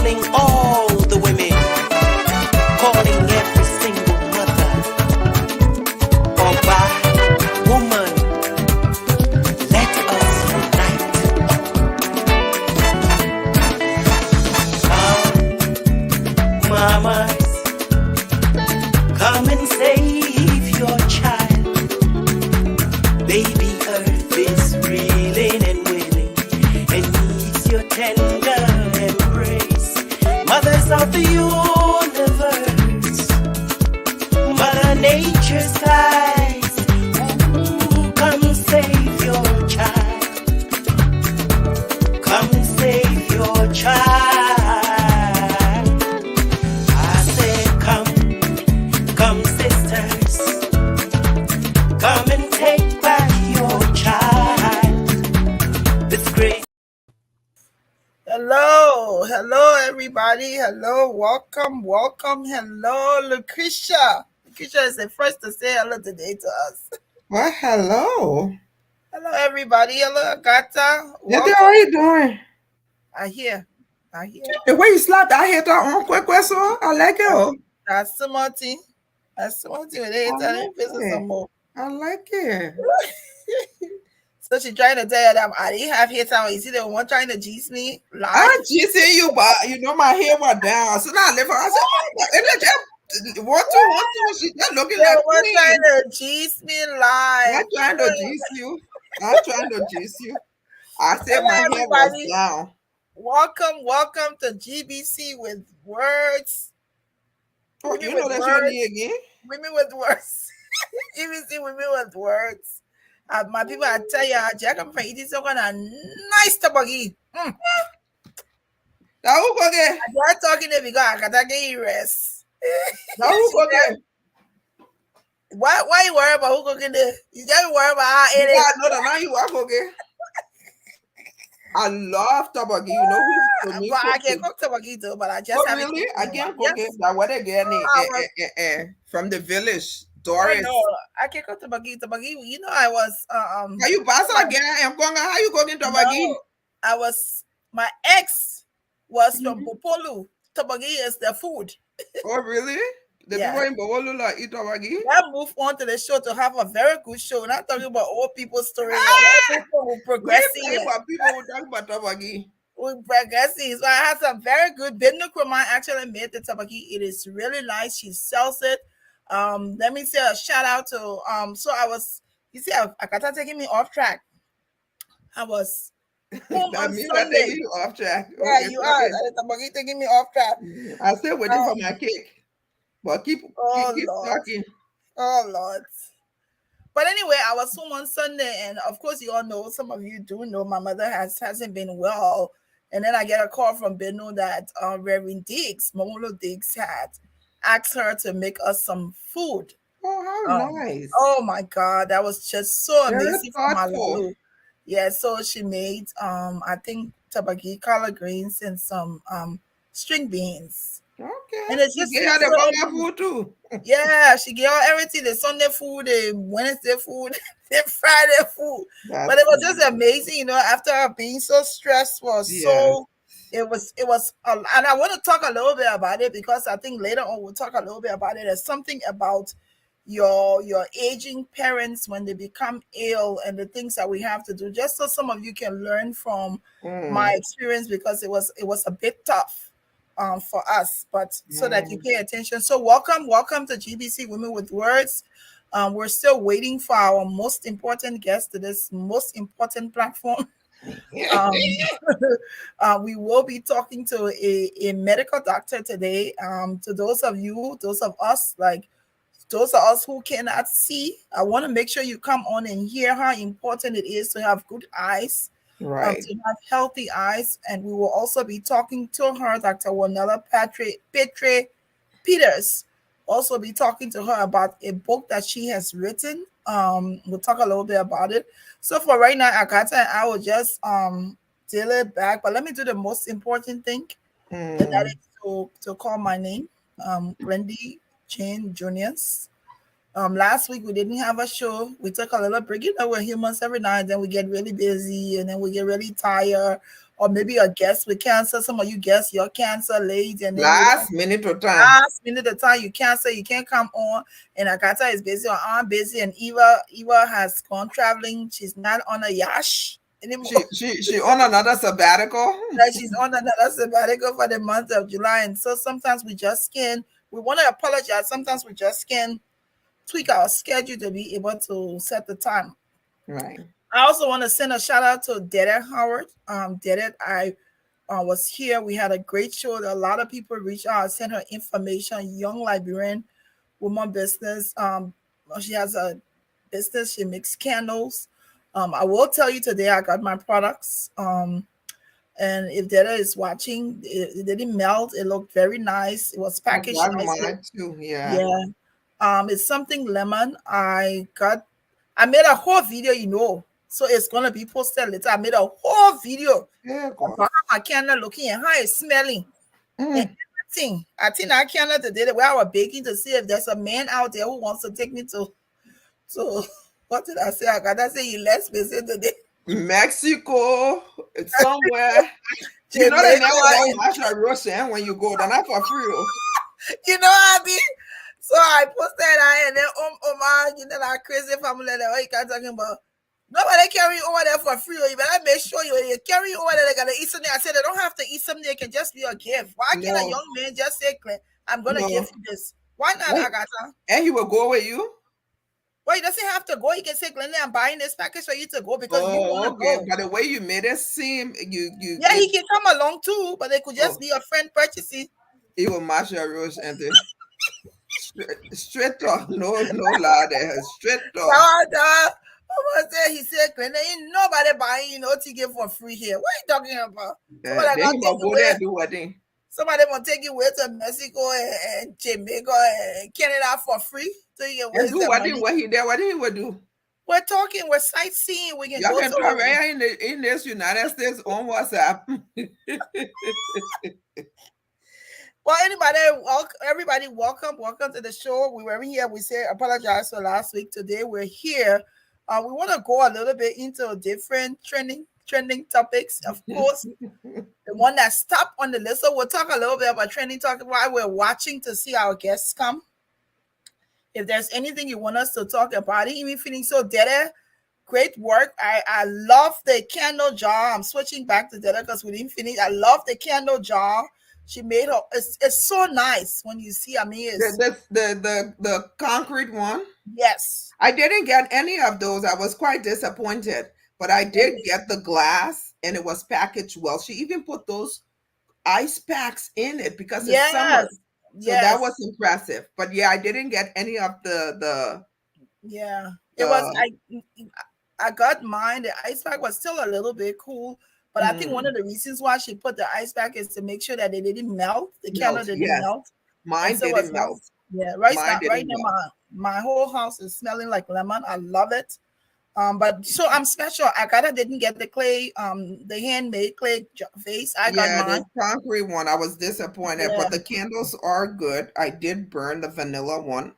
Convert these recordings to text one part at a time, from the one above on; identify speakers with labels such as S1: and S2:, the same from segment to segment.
S1: calling all the women, calling every single mother. Oba, woman, let us unite. Come, mamas, come and save your child. Baby earth is reeling and wailing and needs your tender embrace. Mothers of the universe, Mother Nature's eyes. Ooh, come save your child. Come save your child. I said, come sisters, come and take back your child. It's great.
S2: Hello, everybody. Hello, welcome. Hello, Lucretia. Lucretia is the first to say hello today to us.
S3: Well, hello.
S2: Hello, everybody. Hello, Agatha.
S3: How are you doing?
S2: I hear.
S3: The way you slapped, I hear that on quick question. I like it.
S2: That's Timothy. With the some more.
S3: I like it.
S2: So she's trying to tell you that I didn't have hair time. You see the one trying to juice me live?
S3: I juicing you, but you know my hair was down. So now I live. I said, one, two. She's just looking like
S2: one
S3: me.
S2: trying to juice me live.
S3: I'm trying to juice you. I said my hair was down.
S2: Welcome to GBC with Words.
S3: Oh, you know that's your name again?
S2: Women with Words. GBC Women with Words. My people, I tell you, Jack, I'm eating some kind of nice tabagi.
S3: Now who go get?
S2: I'm talking to because I gotta get you rest.
S3: Now who go get?
S2: Why you worry about who go get it? You just worry about how it is.
S3: Yeah, I know that now you are go get. I love tabagi. You know who?
S2: But I can cook tabagi too, but I just haven't.
S3: Really? I can't cook it. That what again? From the village. Doris.
S2: No, I can't cook tabagi. Tabagi, you know, I was
S3: How you pass again? I'm going. How you cooking tabagi?
S2: No, my ex was from Bopolu. Tabagi is the food.
S3: Oh, really? The people in Bopolu like eat tabagi?
S2: I moved on to the show to have a very good show. Not talking about old people's stories. People will progressing.
S3: People will talk about tabagi.
S2: We're progressing. So I had some very good. Bindu Kroma actually made the tabagi. It is really nice. She sells it. Let me say a shout out to so I was, you see, Akata taking me off track. I was home on Sunday.
S3: Taking you off track.
S2: Yeah, okay, you are. Tabagi taking me off track.
S3: I still waiting for my cake, but keep talking.
S2: Oh Lord. But anyway, I was home on Sunday, and of course, you all know, some of you do know, my mother hasn't been well, and then I get a call from Beno that Reverend Diggs, Momolo Diggs, had asked her to make us some food.
S3: Oh, how nice.
S2: Oh my God, that was just so amazing for my Lulu. Yeah, so she made I think tabagi, collard greens, and some string beans.
S3: Okay.
S2: And it's just
S3: her the food too.
S2: Yeah, she gave her everything, the Sunday food, the Wednesday food, the Friday food. But it was just amazing, you know, after being so stressful. So it was and I want to talk a little bit about it because I think later on we'll talk a little bit about it. There's something about your aging parents when they become ill and the things that we have to do, just so some of you can learn from my experience, because it was a bit tough for us, but so that you pay attention. So welcome to GBC Women with Words. We're still waiting for our most important guest to this most important platform. We will be talking to a medical doctor today. To those of us who cannot see, I want to make sure you come on and hear how important it is to have good eyes,
S3: right?
S2: To have healthy eyes. And we will also be talking to her, Dr. Willnella Patray Peters. Also be talking to her about a book that she has written. We'll talk a little bit about it. So for right now, Akata and I will just deal it back. But let me do the most important thing, and that is to call my name, Wendy Jane Juniors. Last week we didn't have a show. We took a little break. You know, we're humans. Every now and then we get really busy and then we get really tired. or maybe a guest with cancer. Some of you guests, your cancer late, and then
S3: last minute of time.
S2: Last minute of time, you cancel, you can't come on. And Agatha is busy, or I'm busy, and Eva has gone traveling. She's not on a yacht anymore.
S3: She on another sabbatical.
S2: She's on another sabbatical for the month of July, and so sometimes we just can't. We want to apologize. Sometimes we just can't tweak our schedule to be able to set the time.
S3: Right.
S2: I also want to send a shout out to Dede Howard. Dede, I was here. We had a great show. A lot of people reached out, sent her information. Young Liberian woman business. She has a business. She makes candles. I will tell you today, I got my products. And if Dede is watching, it didn't melt. It looked very nice. It was packaged nicely.
S3: Mine too. Yeah.
S2: Yeah. It's something lemon. I made a whole video, so it's gonna be posted later. I made a whole video about my candle looking and how it's smelling and everything. I think I candle today where I was baking to see if there's a man out there who wants to take me to what did I say? I gotta say you less busy today.
S3: Mexico, it's somewhere. You know they never want Masha Russian when you go, they're not for free.
S2: You know what I mean? So I posted that, and then Omar, that crazy family that what you can talking about. Nobody carry over there for free. You better make sure you carry over there. They gotta eat something. I said they don't have to eat something. It can just be a gift. Why can't a young man just say, "I'm gonna give you this"? Why not, Agatha?
S3: And he will go with you.
S2: Well, he doesn't have to go. He can say, "Glenn, I'm buying this package for you to go because you want to go."
S3: But the way you made it seem,
S2: he can come along too, but they could just be a friend purchasing.
S3: He will match your rose and then. Straight up, no lie there. Straight up.
S2: He said, ain't nobody buying ticket for free here. What are you talking about? Somebody gonna take you away to Mexico and Jamaica and Canada for free. So you can waste the money.
S3: What he would do?
S2: We're talking, we're sightseeing. We can
S3: y'all
S2: go
S3: can talk right in this United States on WhatsApp.
S2: Well, everybody, welcome to the show. We were here. We say apologize for last week. Today we're here. We want to go a little bit into different trending topics. Of course, the one that's top on the list. So we'll talk a little bit about trending talk while we're watching to see our guests come. If there's anything you want us to talk about, even feeling so Dede, great work. I love the candle jar. I'm switching back to Dede because we didn't finish. I love the candle jar. She made her. It's so nice when you see. I mean, it's
S3: the concrete one.
S2: Yes,
S3: I didn't get any of those. I was quite disappointed, but I did get the glass, and it was packaged well. She even put those ice packs in it because it's summer. So that was impressive. But yeah, I didn't get any of the.
S2: Yeah, it was. I got mine. The ice pack was still a little bit cool. But I think one of the reasons why she put the ice pack is to make sure that they didn't melt. The candle didn't melt.
S3: Mine didn't melt.
S2: Yeah, right now my whole house is smelling like lemon. I love it. But so I'm special. Agatha didn't get the clay, the handmade clay vase. I got mine.
S3: The concrete one. I was disappointed, but the candles are good. I did burn the vanilla one,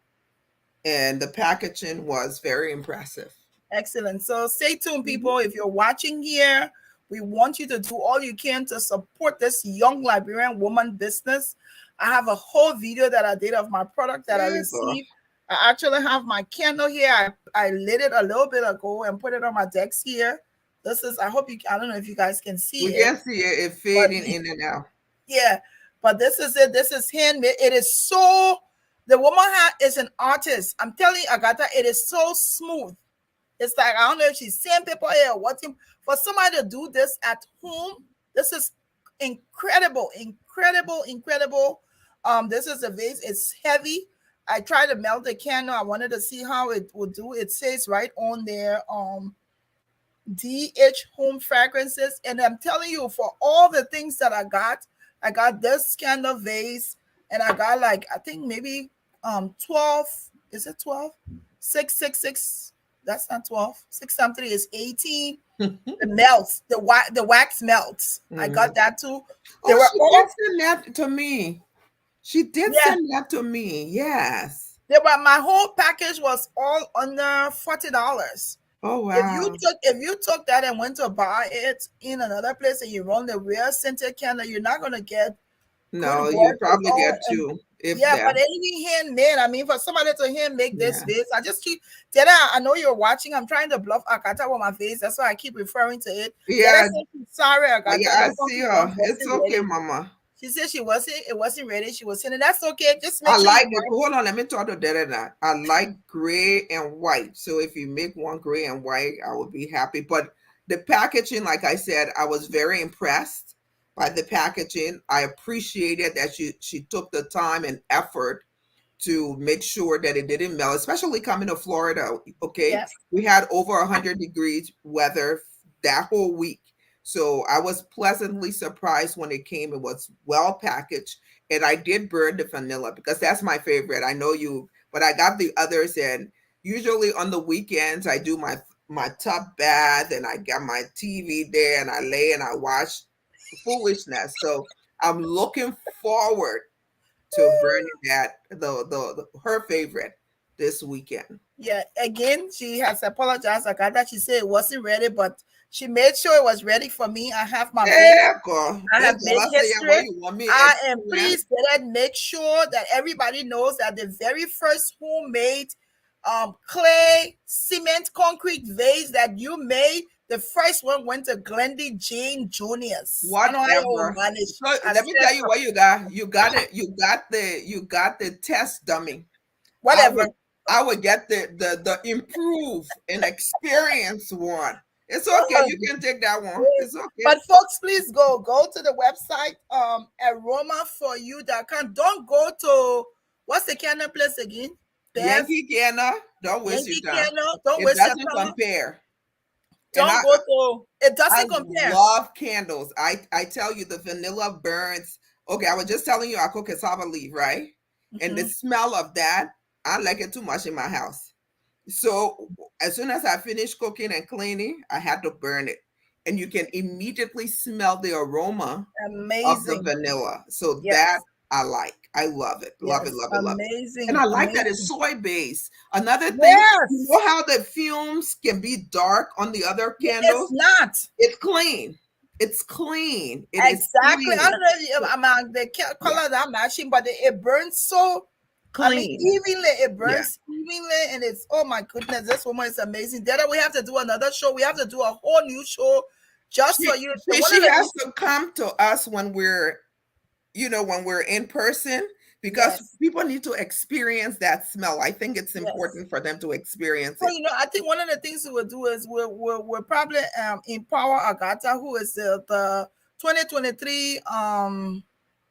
S3: and the packaging was very impressive.
S2: Excellent. So stay tuned, people. If you're watching here, we want you to do all you can to support this young Liberian woman business. I have a whole video that I did of my product that I received. I actually have my candle here. I lit it a little bit ago and put it on my desk here. This is, I don't know if you guys can see it.
S3: We can see it. It's fading in and out.
S2: Yeah, but this is it. This is handmade. It is so, the woman is an artist. I'm telling you, Agatha, it is so smooth. It's like, I don't know if she's sandpaper here or what. For somebody to do this at home, this is incredible. This is a vase. It's heavy. I tried to melt the candle. I wanted to see how it would do. It says right on there, DH Home Fragrances. And I'm telling you, for all the things that I got this candle vase, and I got like, I think maybe 12. Is it 12? 666. That's not 12. 6 times 3 is 18. It melts. The wax melts. I got that too.
S3: She did send that to me. She did send that to me. Yes.
S2: My whole package was all under $40.
S3: Oh wow.
S2: If you took that and went to buy it in another place and you run the real scented candle, you're not gonna get good
S3: No, you
S2: work with
S3: probably
S2: all
S3: get
S2: and
S3: two, if
S2: yeah,
S3: that.
S2: but anything handmade. I mean, for somebody to hand make this
S3: Yeah.
S2: face, I just keep Dada, I know you're watching. I'm trying to bluff Akata with my face. That's why I keep referring to it. Dada
S3: Yeah.
S2: said she's sorry,
S3: Yeah,
S2: Akata.
S3: I
S2: The
S3: see
S2: coffee
S3: her.
S2: just
S3: It's
S2: wasn't
S3: okay,
S2: ready.
S3: Mama.
S2: She said it wasn't ready. She was saying that's okay. Just make
S3: I
S2: sure you
S3: like it.
S2: watch.
S3: Hold on, let me talk to Dada. I like gray and white. So if you make one gray and white, I would be happy. But the packaging, like I said, I was very impressed by the packaging. I appreciated that she took the time and effort to make sure that it didn't melt, especially coming to Florida. Okay,
S2: Yes.
S3: we had over 100 degrees weather that whole week. So I was pleasantly surprised when it came. It was well packaged. And I did burn the vanilla because that's my favorite. I know you, but I got the others. And usually on the weekends, I do my tub bath and I got my TV there and I lay and I watch foolishness. So I'm looking forward to burning that the her favorite this weekend.
S2: Yeah, again, she has apologized. Akata, she said it wasn't ready, but she made sure it was ready for me. I have my base.
S3: Yeah, girl.
S2: I have
S3: It's
S2: made
S3: all I say
S2: history.
S3: what you want me
S2: I am
S3: experience.
S2: pleased that make sure that everybody knows that the very first homemade clay cement concrete vase that you made, the first one went to Glendy Jane Juniors. I know how you
S3: Whatever.
S2: manage.
S3: So
S2: I
S3: let me
S2: said
S3: tell you what you got. You got it. You got the test dummy. I
S2: whatever.
S3: would I would get the improve and experience one. It's okay. You can take that one. It's okay.
S2: But folks, please go to the website aromaforyou.com. Don't go to what's the candle place again? Bev
S3: Yankee Candle, don't waste your
S2: Yankee
S3: time.
S2: Candle. Don't
S3: It
S2: waste your
S3: doesn't
S2: time.
S3: compare. And
S2: Don't go to it
S3: I
S2: doesn't compare.
S3: love candles. I tell you the vanilla burns. Okay, I was just telling you I cook cassava leaf, right? And the
S2: Mhm.
S3: smell of that, I like it too much in my house. So as soon as I finished cooking and cleaning, I had to burn it. And you can immediately smell the aroma of the
S2: Amazing.
S3: vanilla. So that
S2: Yes.
S3: I like. I love it. Love it,
S2: Yes.
S3: love it, love it. And
S2: Amazing.
S3: I like that it's
S2: Amazing.
S3: soy based. Another thing, you
S2: Yes.
S3: know how the fumes can be dark on the other
S2: It's
S3: candles?
S2: not.
S3: It's clean. It's clean. It is
S2: Exactly. I
S3: clean.
S2: don't know if I'm the
S3: Yeah.
S2: color that I'm matching, but it burns so. I mean,
S3: Clean.
S2: evenly. It
S3: Yeah.
S2: burns evenly, and it's oh my goodness, this woman is amazing. Then we have to do another show. We have to do a whole new show just for
S3: She,
S2: you. So one of
S3: she
S2: the
S3: has
S2: reasons,
S3: to come to us when we're in person because
S2: yes,
S3: people need to experience that smell. I think it's
S2: yes.
S3: important for them to experience
S2: So
S3: it.
S2: I think one of the things we will do is we'll probably empower Agatha, who is the 2023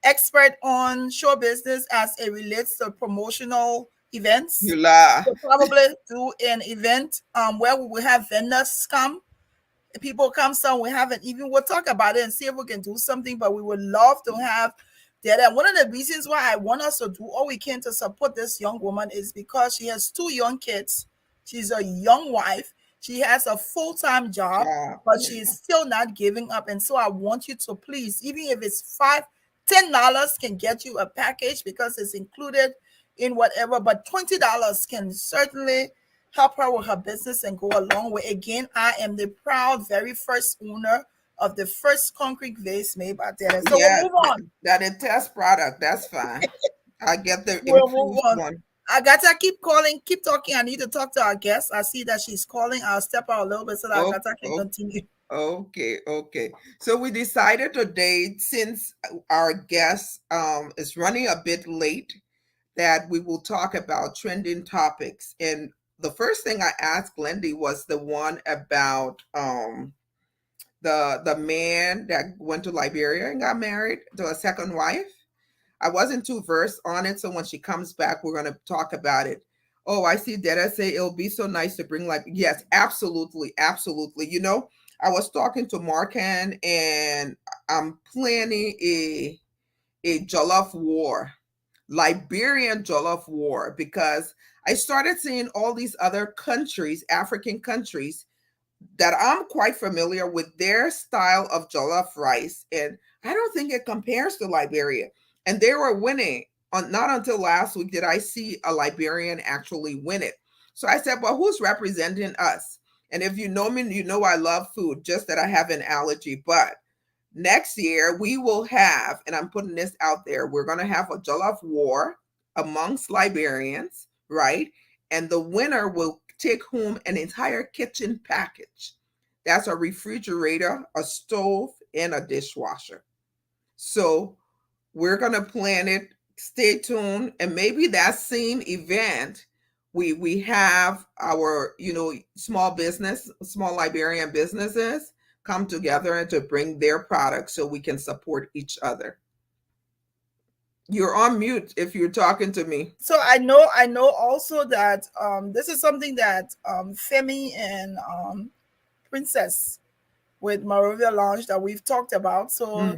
S2: expert on show business as it relates to promotional events.
S3: You lie.
S2: We'll probably do an event where we will have vendors come. People come, some we haven't even. We'll talk about it and see if we can do something. But we would love to have that. And one of the reasons why I want us to do all we can to support this young woman is because she has two young kids. She's a young wife. She has a full-time job,
S3: Yeah.
S2: but she is still not giving up. And so I want you to please, even if it's $10 can get you a package because it's included in whatever, but $20 can certainly help her with her business and go a long way. Again, I am the proud very first owner of the first concrete vase made by Dennis. So we'll
S3: Yeah.
S2: move on.
S3: That is test product. That's fine. I get the
S2: We'll move
S3: improved
S2: on.
S3: one.
S2: I got to keep calling, keep talking. I need to talk to our guest. I see that she's calling. I'll step out a little bit so that
S3: Oh,
S2: Agatha can
S3: oh,
S2: continue.
S3: okay. So we decided today, since our guest is running a bit late, that we will talk about trending topics. And the first thing I asked Glendy was the one about the man that went to Liberia and got married to a second wife. I wasn't too versed on it, so when she comes back, we're going to talk about it. Oh, I see Dada say it'll be so nice to bring like yes, absolutely, absolutely. I was talking to Markan and I'm planning a Jollof war, Liberian Jollof war, because I started seeing all these other countries, African countries, that I'm quite familiar with their style of jollof rice, and I don't think it compares to Liberia. And they were winning. Not until last week did I see a Liberian actually win it. So I said, well, who's representing us? And if you know me, you know I love food, just that I have an allergy. But next year we will have, and I'm putting this out there, we're going to have a jollof war amongst Liberians, right? And the winner will take home an entire kitchen package. That's a refrigerator, a stove, and a dishwasher. So we're going to plan it. Stay tuned. And maybe that same event, we have our, small Liberian businesses come together and to bring their products so we can support each other. You're on mute if you're talking to me.
S2: So I know also that this is something that Femi and Princess with Moravia Lounge that we've talked about. So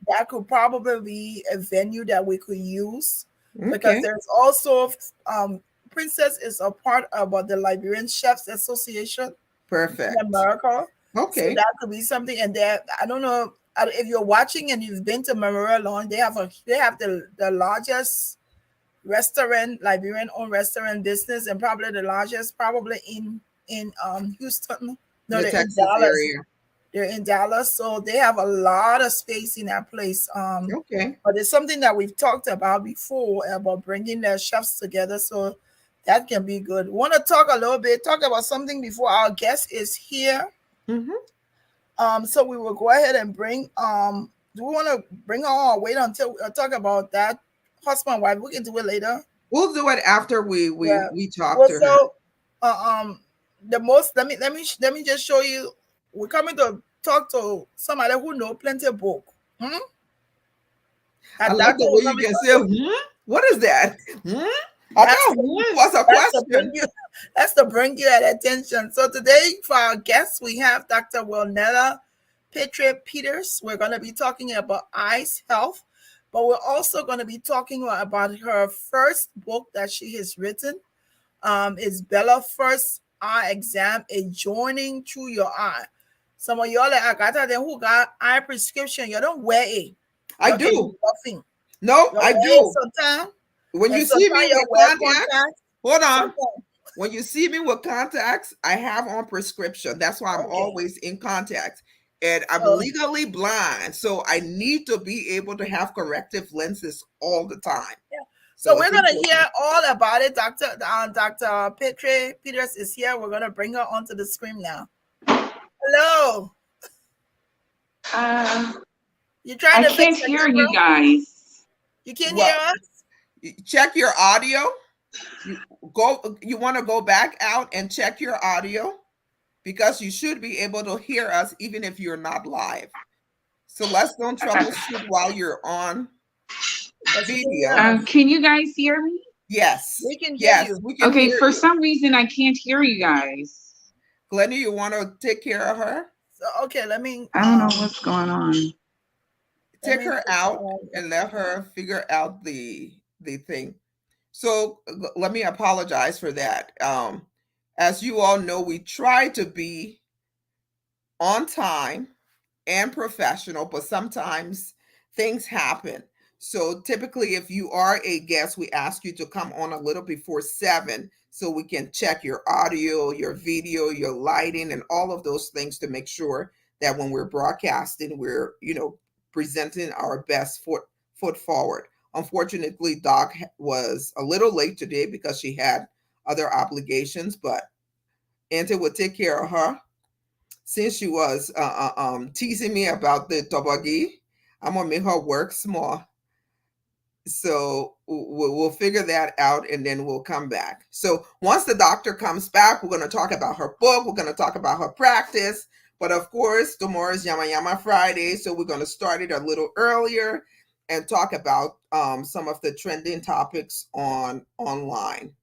S2: that could probably be a venue that we could use, because there's also Princess is a part of the Liberian Chefs Association.
S3: Perfect.
S2: In America.
S3: Okay.
S2: So that could be something. And there, I don't know if you're watching and you've been to Moravia Lounge, they have the largest restaurant, Liberian owned restaurant business, and probably the largest in Houston. No,
S3: the Texas area.
S2: They're in Dallas, so they have a lot of space in that place. But it's something that we've talked about before about bringing their chefs together, so that can be good. We want to talk about something before our guest is here. So we will go ahead and bring. Do we want to bring her on or wait until we talk about that husband and wife? We can do it later.
S3: We'll do it after we talk to her.
S2: So, let me just show you. We're coming to talk to somebody who know plenty of book.
S3: I love the way you can say, What is that? I know what's a question.
S2: That's to bring you at attention. So today for our guests, we have Dr. Willnella Patray Peters. We're going to be talking about eyes health, but we're also going to be talking about her first book that she has written. It's Bella First Eye Exam, A Journey Through Your Eye. Some of y'all like Agatha, then who got eye prescription, you don't wear it.
S3: I do. No, I do.
S2: Sometimes.
S3: When you see me with contacts, hold on. When you see me with contacts, I have on prescription. That's why I'm always in contacts. And I'm legally blind, so I need to be able to have corrective lenses all the time.
S2: Yeah. So we're going to hear all about it. Dr. Patray Peters is here. We're going to bring her onto the screen now. Hello.
S4: I can't hear you guys.
S2: You can't hear us?
S3: Check your audio. You want to go back out and check your audio, because you should be able to hear us even if you're not live. So let's don't troubleshoot while you're on video.
S4: Can you guys hear me?
S3: Yes.
S2: We can hear you.
S3: We can
S4: hear for some reason I can't hear you guys.
S3: Glennie, you want to take care of her?
S2: So, let me.
S4: I don't know what's going on.
S3: Take her out and let her figure out the thing. So let me apologize for that. As you all know, we try to be on time and professional, but sometimes things happen. So typically, if you are a guest, we ask you to come on a little before 7 so we can check your audio, your video, your lighting, and all of those things to make sure that when we're broadcasting, we're, presenting our best foot forward. Unfortunately, Doc was a little late today because she had other obligations, but Auntie would take care of her. Since she was teasing me about the toboggi, I'm gonna make her work small. So we'll figure that out, and then we'll come back. So once the doctor comes back, we're going to talk about her book. We're going to talk about her practice. But of course, tomorrow is Yama Yama Friday, so we're going to start it a little earlier and talk about some of the trending topics online.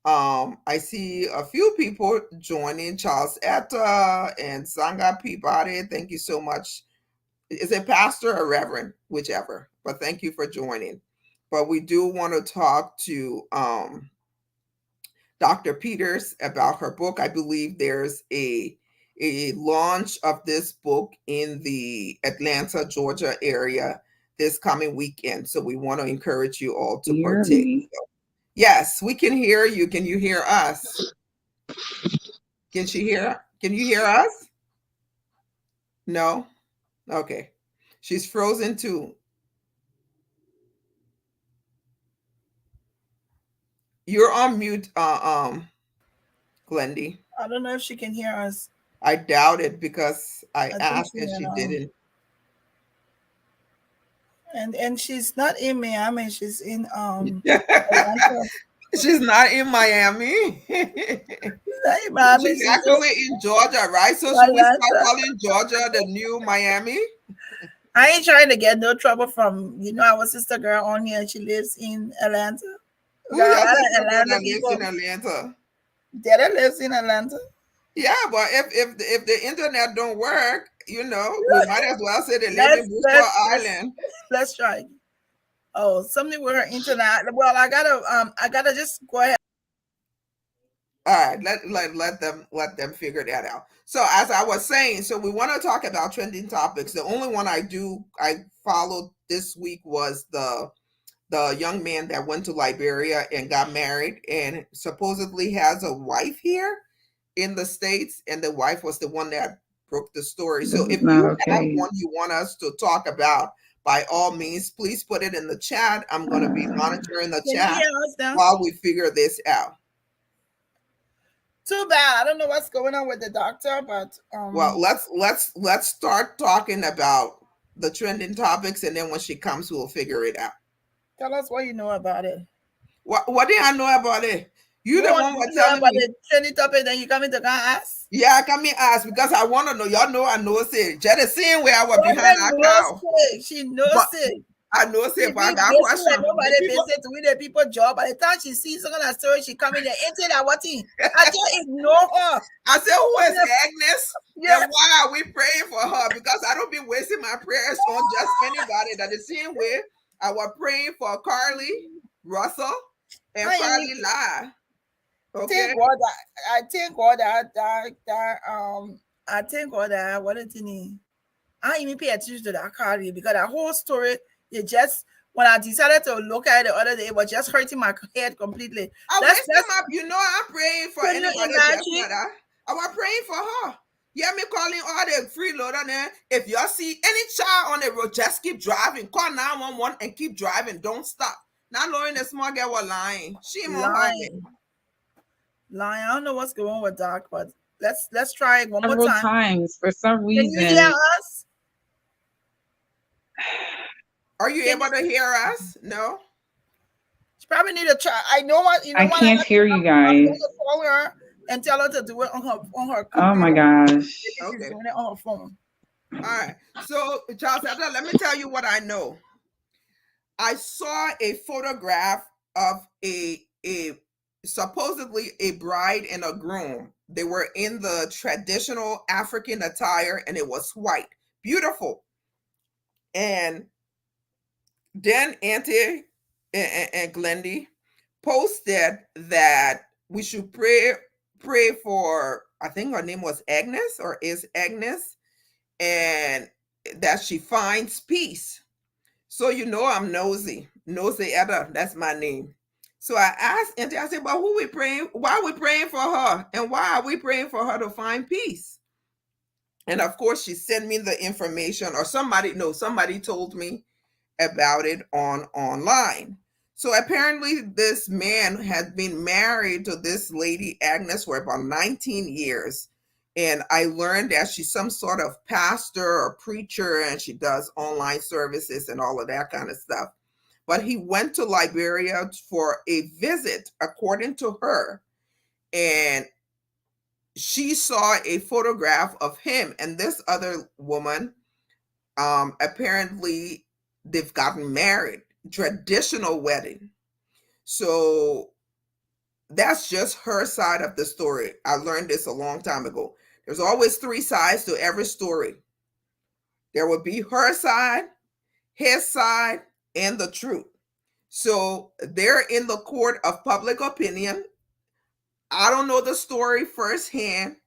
S3: I see a few people joining, Charles Etta and Sangha Peabody. Thank you so much. Is it pastor or reverend? Whichever. But thank you for joining. But we do want to talk to Dr. Peters about her book. I believe there's a launch of this book in the Atlanta, Georgia area this coming weekend. So we want to encourage you all to partake. So, yes, we can hear you. Can you hear us? Can she hear? Can you hear us? No? Okay. She's frozen too. You're on mute, Glendy.
S2: I don't know if she can hear us.
S3: I doubt it because I asked and she didn't.
S2: And she's not in Miami. She's in Atlanta.
S3: She's not in Miami. She's actually in Georgia, right? So should we start calling Georgia the new Miami?
S2: I ain't trying to get no trouble from, our sister girl on here. She lives in Atlanta.
S3: Who lives in Atlanta?
S2: Dada lives in Atlanta.
S3: Yeah, but if the internet don't work, we might as well say they live in Bristol Island.
S2: Let's try. Oh, something with her internet. Well, I gotta just go ahead.
S3: All right, let them figure that out. So as I was saying, so we want to talk about trending topics. The only one I followed this week was the young man that went to Liberia and got married and supposedly has a wife here in the States, and the wife was the one that broke the story. So if you have one you want us to talk about, by all means, please put it in the chat. I'm going to be monitoring the chat while we figure this out.
S2: Too bad. I don't know what's going on with the doctor, but
S3: well, let's start talking about the trending topics, and then when she comes, we'll figure it out.
S2: Tell us what you know about it.
S3: What do I know about it? You the one was telling me
S2: the trending topic, then you come in to ask?
S3: Yeah, I come in ask because I want to know. Y'all know I know it. Just the same way I was behind our cow.
S2: She knows it.
S3: I know it, but I got questions.
S2: Nobody visit to with the people job. By the time she sees some kind of story, she come in there and say that what thing. I just ignore her.
S3: I said, who is Agnes? Yeah. And why are we praying for her? Because I don't be wasting my prayers on just anybody. That the same way I was praying for Carly Russell and Carly Lai. Okay.
S2: Thank God I thank God I thank God that what is it name? I didn't even pay attention to that Carly because that whole story, it just when I decided to look at it the other day, it was just hurting my head completely.
S3: I'm praying for anybody. I was praying for her. Yeah, me calling all the freeloader there. If y'all see any child on the road, just keep driving. Call 911 and keep driving. Don't stop. Not knowing the small girl was lying. She lying.
S2: I don't know what's going on with Doc, but let's try it one more time.
S4: Times for some reason.
S2: Can you hear us?
S3: Are you able to hear us? No.
S2: She probably need to try. I know what
S4: I can't hear you guys.
S2: Call her and tell her to do it on her computer.
S4: Oh my gosh.
S2: Okay. She's doing it on her phone.
S3: All right. So Charles, let me tell you what I know. I saw a photograph of a supposedly a bride and a groom. They were in the traditional African attire and it was white. Beautiful. And then Auntie and Glendy posted that we should pray for, I think her name was Agnes or is Agnes, and that she finds peace. So I'm nosy Etta, that's my name. So I asked Auntie, I said, but who we praying? Why are we praying for her? And why are we praying for her to find peace? And of course, she sent me the information, or somebody told me about it online. So apparently this man had been married to this lady, Agnes, for about 19 years. And I learned that she's some sort of pastor or preacher, and she does online services and all of that kind of stuff. But he went to Liberia for a visit, according to her. And she saw a photograph of him and this other woman. Apparently, they've gotten married, traditional wedding. So that's just her side of the story. I learned this a long time ago. There's always 3 sides to every story. There will be her side, his side, and the truth. So they're in the court of public opinion. I don't know the story firsthand.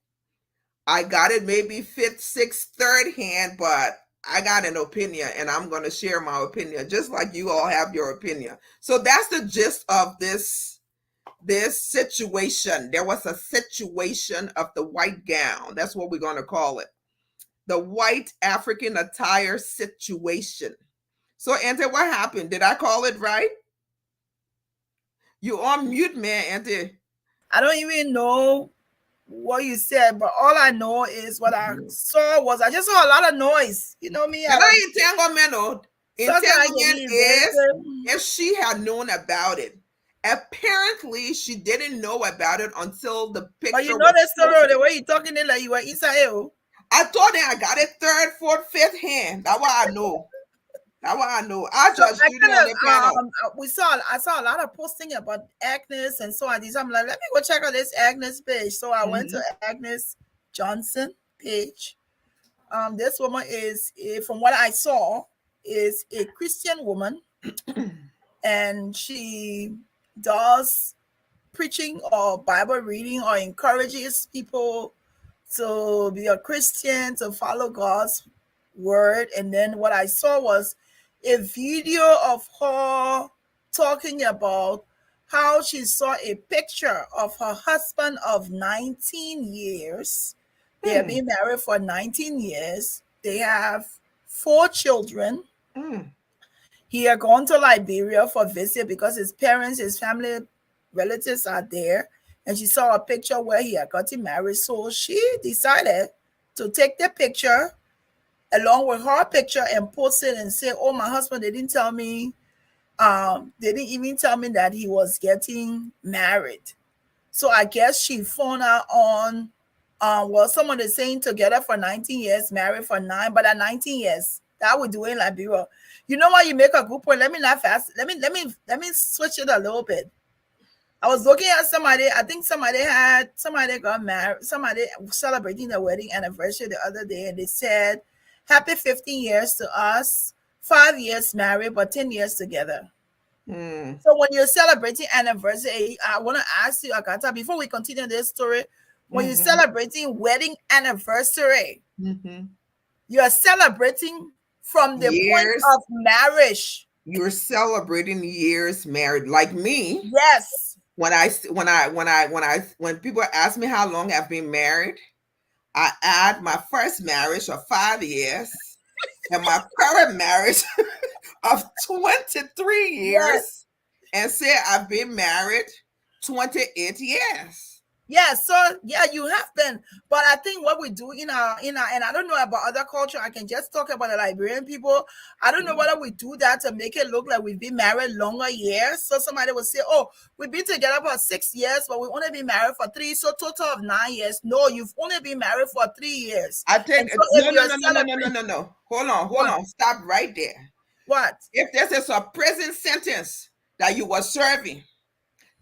S3: I got it maybe 5th, 6th, 3rd hand, but I got an opinion and I'm going to share my opinion just like you all have your opinion. So that's the gist of this this situation. There was a situation of the white gown. That's what we're going to call it. The white African attire situation. So, Auntie, what happened? Did I call it right? You on mute, man, Auntie.
S2: I don't even know what you said, but all I know is what I saw was I just saw a lot of noise. You know me.
S3: Entanglement is if she had known about it. Apparently, she didn't know about it until the picture.
S2: But you know the story, the way you talking it like you were Israel.
S3: I told them I got it third, fourth, fifth hand. That's what I know. That's what I know. I just I
S2: saw a lot of posting about Agnes and so on. I'm like, let me go check out this Agnes page. So I went to Agnes Johnson page. This woman is, from what I saw, is a Christian woman, and she does preaching or Bible reading or encourages people to be a Christian, to follow God's word. And then what I saw was a video of her talking about how she saw a picture of her husband of 19 years. They have been married for 19 years. They have 4 children. He had gone to Liberia for a visit because his parents, his family, relatives are there. And she saw a picture where he had gotten married. So she decided to take the picture along with her picture and post it and say, oh, my husband, they didn't tell me. They didn't even tell me that he was getting married. So I guess she phoned out on, someone is saying together for 19 years, married for 9, but at 19 years, that would do in Liberia. You know what? You make a good point. Let me not fast. Let me switch it a little bit. I was looking at somebody. I think somebody got married. Somebody celebrating their wedding anniversary the other day, and they said, "Happy 15 years to us. 5 years married, but 10 years together." So when you're celebrating anniversary, I want to ask you, Akata, before we continue this story, when you're celebrating wedding anniversary, you're celebrating from the point of marriage.
S3: You're celebrating years married, like me.
S2: Yes.
S3: When people ask me how long I've been married, I add my first marriage of 5 years and my current marriage of 23 years, and say I've been married 28 years.
S2: Yeah, so yeah, you have been. But I think what we do in our, and I don't know about other culture, I can just talk about the Liberian people. I don't know whether we do that to make it look like we've been married longer years. So somebody will say, oh, we've been together for 6 years, but we only been married for 3, so total of 9 years. No, you've only been married for 3 years.
S3: I think no. Hold on. Stop right there.
S2: What?
S3: If this is a prison sentence that you were serving,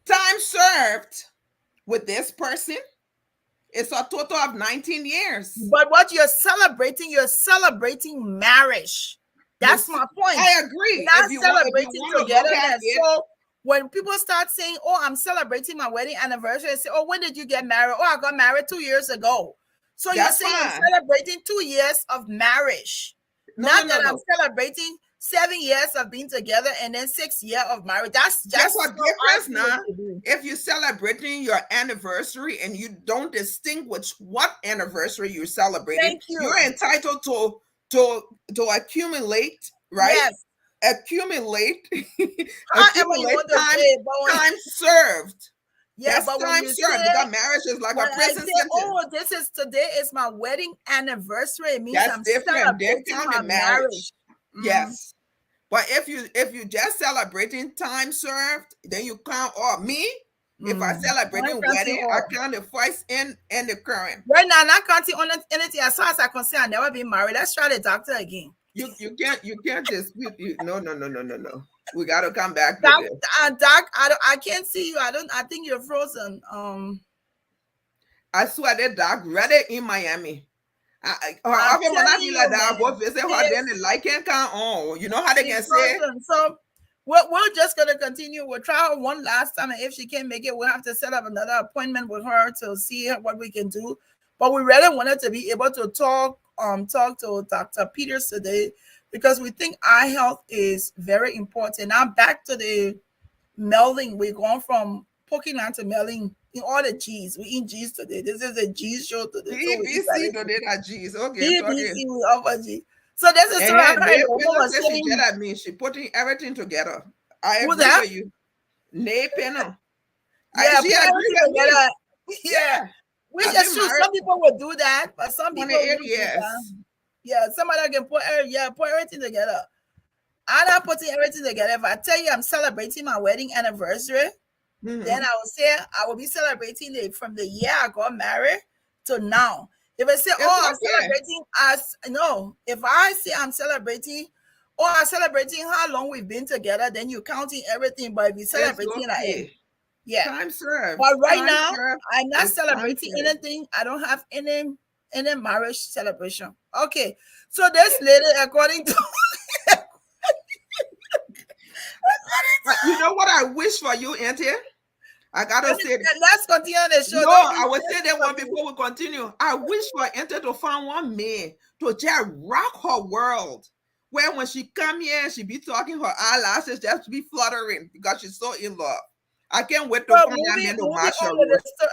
S3: time served with this person, it's a total of 19 years.
S2: But what you're celebrating marriage. That's my point.
S3: I agree.
S2: Not celebrating together. So when people start saying, oh, I'm celebrating my wedding anniversary, and say, oh, when did you get married? Oh, I got married 2 years ago. So you're saying I'm celebrating 2 years of marriage. I'm celebrating 7 years of being together and then 6 years of marriage. That's just
S3: a difference now. If you're celebrating your anniversary and you don't distinguish what anniversary you're celebrating, you're entitled to accumulate, right?
S2: Yes.
S3: Accumulate time served.
S2: Yeah, but
S3: time served, because marriage is like a prison sentence.
S2: Oh, today is my wedding anniversary. It means I'm celebrating my marriage.
S3: Yes, but if you just celebrating time served, then you count all me. If I celebrating wedding, I count the first and the current.
S2: Right now, not counting on anything. As far as I can say, I never been married. Let's try the doctor again.
S3: You can't dispute. No. We gotta come back to
S2: this. Doc, I can't see you. I think you're frozen.
S3: I swear that Doc read it in Miami. When I feel like that, I go visit her, then the light can't come on. You know how they can say.
S2: So we're just gonna continue. We'll try her one last time, and if she can't make it, we'll have to set up another appointment with her to see what we can do. But we really wanted to be able to talk to Dr. Peters today, because we think eye health is very important. Now back to the melding. We're going from poking on to mailing in all the G's. We eat G's today. This is a G's show today.
S3: GBC today that G's. Okay,
S2: GBC we offer G. So this is so I heard the woman was saying.
S3: She get at me. She putting everything together. I agree with you. Nay Penna.
S2: Yeah, put everything together. Yeah. Which is true. Some people will do that, but some people will do that. Yeah, somebody can put everything together. I'm not putting everything together. If I tell you I'm celebrating my wedding anniversary, then I will say I will be celebrating it from the year I got married to now. If I say, I'm celebrating if I say I'm celebrating, I'm celebrating how long we've been together, then you're counting everything. But if you're celebrating
S3: time served.
S2: But right now, I'm not celebrating anything. I don't have any marriage celebration. Okay. So this lady, according to
S3: you know what I wish for you, Auntie? I gotta say that.
S2: Let's continue the show.
S3: No, I will say that one before we continue. I wish for Auntie to find one man to just rock her world. Where when she come here, she be talking, her eyelashes just be fluttering because she's so in love. I can't wait to find that man to match her.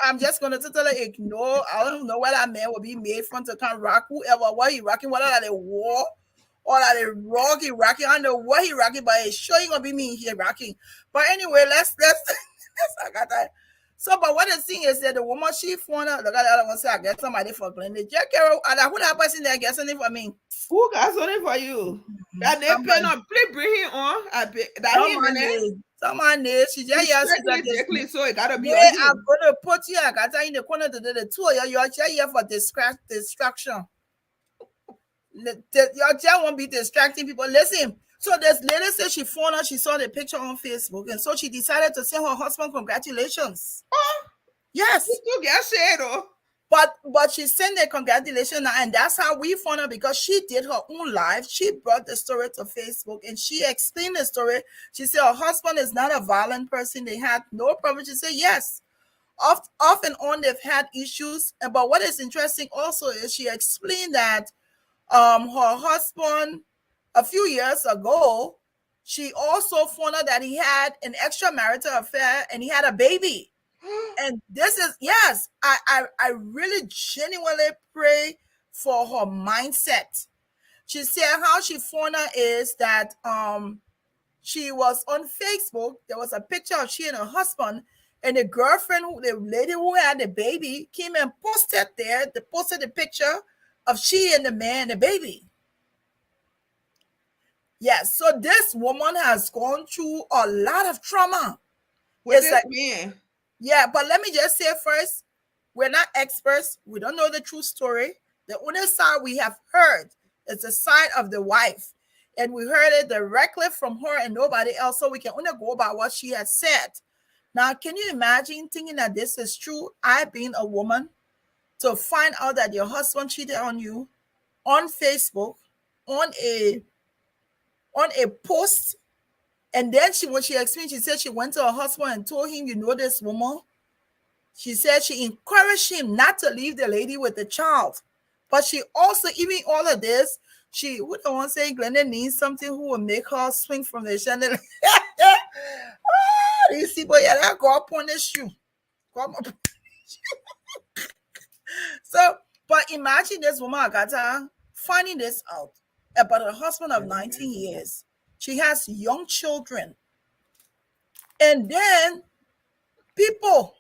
S2: I'm just gonna totally ignore. I don't know where that man will be made from to come rock whoever, what he rocking, whether that they war or that they rock he rocking. I don't know what he rocking, but it's sure ain't gonna be me here rocking. But anyway, let's I got that. So, but what the thing is that the woman she phone look at the other one say I get somebody for Glenda. Jack Carol, who that person there get something for me?
S3: Who got something for you? That they pen up, please bring him on.
S2: Someone needs. She just
S3: exactly. So it gotta be.
S2: I'm gonna put you. I got in the corner to the two of you. You're here for distraction. Your child won't be distracting people. Listen. So this lady said she phoned her. She saw the picture on Facebook, and so she decided to send her husband congratulations.
S3: Oh,
S2: yes.
S3: You get shit, oh.
S2: But she sent a congratulations, and that's how we found her because she did her own live. She brought the story to Facebook and she explained the story. She said her husband is not a violent person. They had no problem. She said yes. Off and on they've had issues. But what is interesting also is she explained that her husband a few years ago, she also found out that he had an extramarital affair and he had a baby. And this is, yes, I really genuinely pray for her mindset. She said how she found out is that she was on Facebook. There was a picture of she and her husband, and the girlfriend, the lady who had the baby, came and posted the picture of she and the man and the baby. Yes, so this woman has gone through a lot of trauma.
S3: What does that mean?
S2: Yeah, but let me just say first, we're not experts. We don't know the true story. The only side we have heard is the side of the wife. And we heard it directly from her and nobody else. So we can only go by what she has said. Now, can you imagine thinking that this is true? I being a woman, to find out that your husband cheated on you on Facebook, on a post. And then when she explained, she said she went to her husband and told him, you know this woman? She said she encouraged him not to leave the lady with the child. But she also, even all of this, she would the one say Glenda needs something who will make her swing from the chandelier. These people, yeah, that go up on the shoe. So, but imagine this woman, Agatha, finding this out about her husband of 19 years. She has young children. And then people,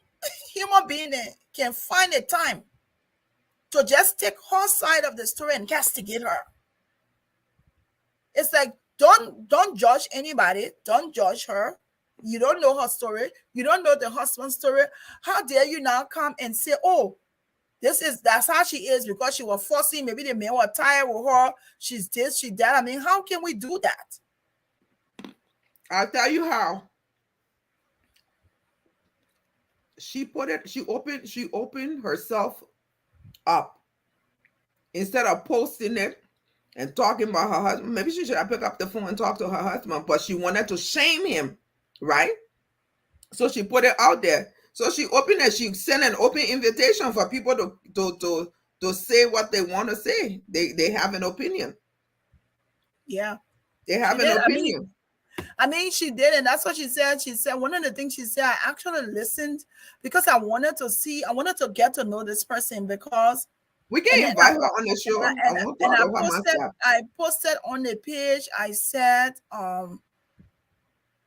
S2: human beings, can find a time to just take her side of the story and castigate her. It's like, don't judge anybody. Don't judge her. You don't know her story. You don't know the husband's story. How dare you now come and say, oh, that's how she is because she was forcing, maybe the men were tired with her. She's this, she that. I mean, how can we do that?
S3: I'll tell you how. She opened herself up. Instead of posting it and talking about her husband, maybe she should have picked up the phone and talked to her husband, but she wanted to shame him, right? So she put it out there. So she opened it. She sent an open invitation for people to say what they want to say. They have an opinion.
S2: Yeah.
S3: They have an opinion.
S2: I mean, she did, and that's what she said. She said one of the things she said, I actually listened because I wanted to get to know this person because
S3: we can invite her on the show. I want to talk to her myself.
S2: I posted on the page. I said,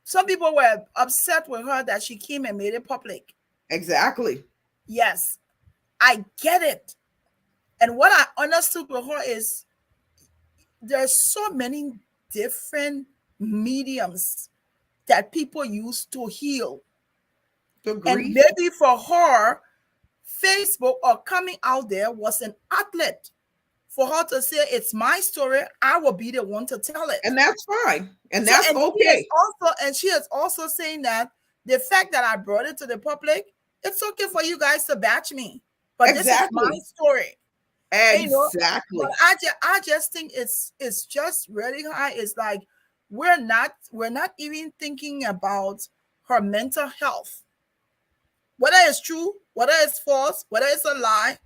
S2: some people were upset with her that she came and made it public.
S3: Exactly.
S2: Yes, I get it. And what I understood with her is there's so many different mediums that people use to heal. And maybe for her, Facebook or coming out there was an outlet for her to say, it's my story. I will be the one to tell it.
S3: And that's fine. And that's okay.
S2: She is also saying that the fact that I brought it to the public, it's okay for you guys to batch me. But this is my story.
S3: Exactly.
S2: But I just think it's just really high. It's like we're not even thinking about her mental health. Whether it's true, whether it's false, whether it's a lie,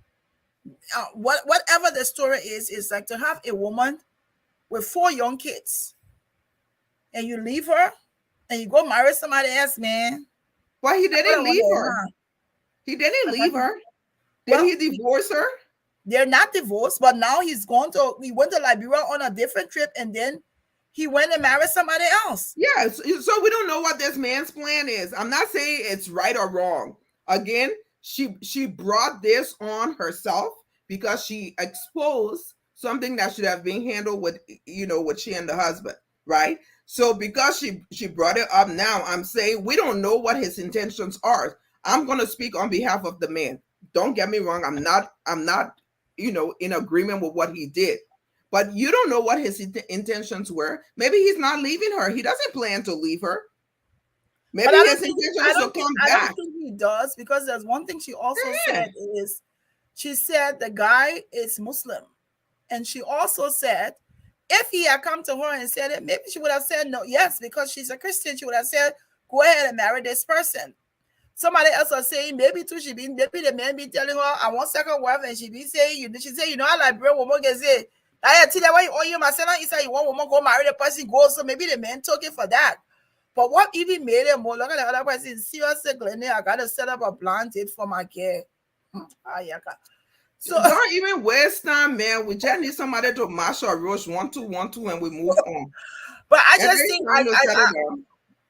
S2: whatever the story is like to have a woman with 4 young kids and you leave her and you go marry somebody else, man.
S3: Well, he didn't leave her. He didn't leave her. Did he divorce her?
S2: They're not divorced, but now he went to Liberia on a different trip, and then he went and married somebody else.
S3: Yeah, so we don't know what this man's plan is. I'm not saying it's right or wrong. Again, she brought this on herself because she exposed something that should have been handled with she and the husband, right? So because she brought it up now, I'm saying we don't know what his intentions are. I'm going to speak on behalf of the man. Don't get me wrong. I'm not in agreement with what he did. But you don't know what his intentions were. Maybe he's not leaving her. He doesn't plan to leave her. Maybe his intention is to come back.
S2: I don't think he does, because there's one thing she also said is, she said the guy is Muslim. And she also said, if he had come to her and said it, maybe she would have said no, yes, because she's a Christian. She would have said, go ahead and marry this person. Somebody else was saying, maybe the man be telling her, I want second wife, and she be saying, she say, I like bro, woman can say, I tell you why you own your myself, you say you want woman go marry the person, go. So maybe the man took it for that. But what even made it more, look at the other person, seriously, Glenn, I gotta set up a blind date for my girl.
S3: So don't even waste time, man. We just need somebody to mash or rush 1 2 1 2 and we move on.
S2: But I just think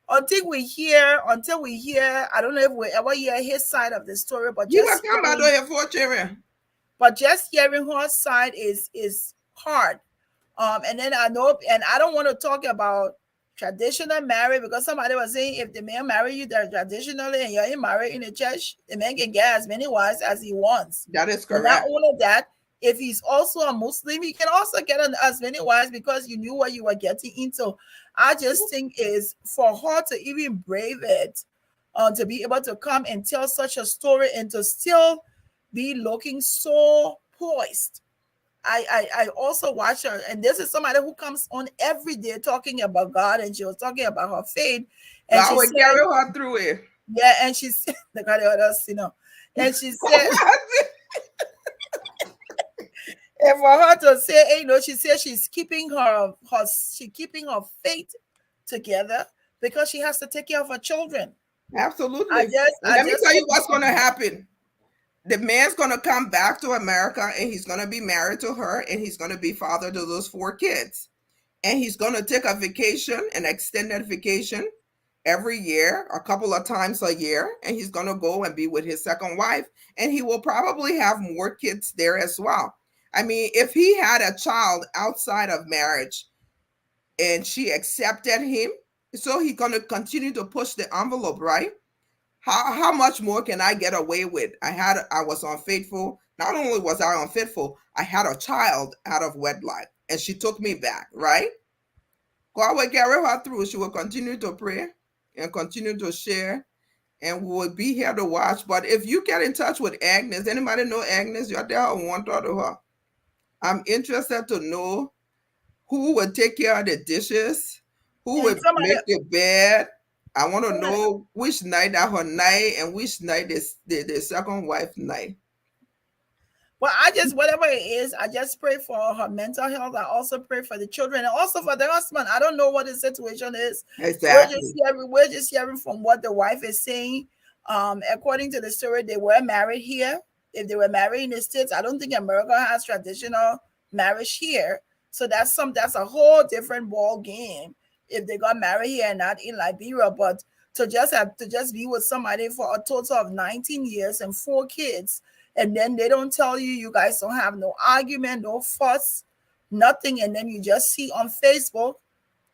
S2: until we hear, I don't know if we ever hear his side of the story, but just hearing her side is hard. And then I know, and I don't want to talk about traditional marriage, because somebody was saying if the man marry you there traditionally and you're married in the church, the man can get as many wives as he wants.
S3: That is correct.
S2: But not only that, if he's also a Muslim, he can also get as many wives because you knew what you were getting into. I just think is for her to even brave it, to be able to come and tell such a story and to still be looking so poised. I also watch her, and this is somebody who comes on every day talking about God, and she was talking about her faith. And
S3: I would carry her through it.
S2: Yeah, and she said, the God of us, and she said, and for her to say, she said she's keeping her faith together because she has to take care of her children.
S3: Absolutely. Let me tell you what's going to happen. The man's going to come back to America and he's going to be married to her and he's going to be father to those 4 kids. And he's going to take a vacation, an extended vacation every year, a couple of times a year. And he's going to go and be with his second wife. And he will probably have more kids there as well. I mean, if he had a child outside of marriage and she accepted him, so he's going to continue to push the envelope, right? How much more can I get away with? I was unfaithful. Not only was I unfaithful, I had a child out of wedlock and she took me back, right? God will carry her through. She will continue to pray and continue to share, and we will be here to watch. But if you get in touch with Agnes, anybody know Agnes? You're there, I want to her. I'm interested to know who will take care of the dishes, who will make the bed. I want to know which night are her night and which night is the second wife night.
S2: Well, whatever it is, I just pray for her mental health. I also pray for the children and also for the husband. I don't know what the situation is.
S3: Exactly.
S2: We're just hearing from what the wife is saying. According to the story, they were married here. If they were married in the States, I don't think America has traditional marriage here. So that's a whole different ball game if they got married here and not in Liberia. But to just be with somebody for a total of 19 years and 4 kids, and then they don't tell you, you guys don't have no argument, no fuss, nothing, and then you just see on Facebook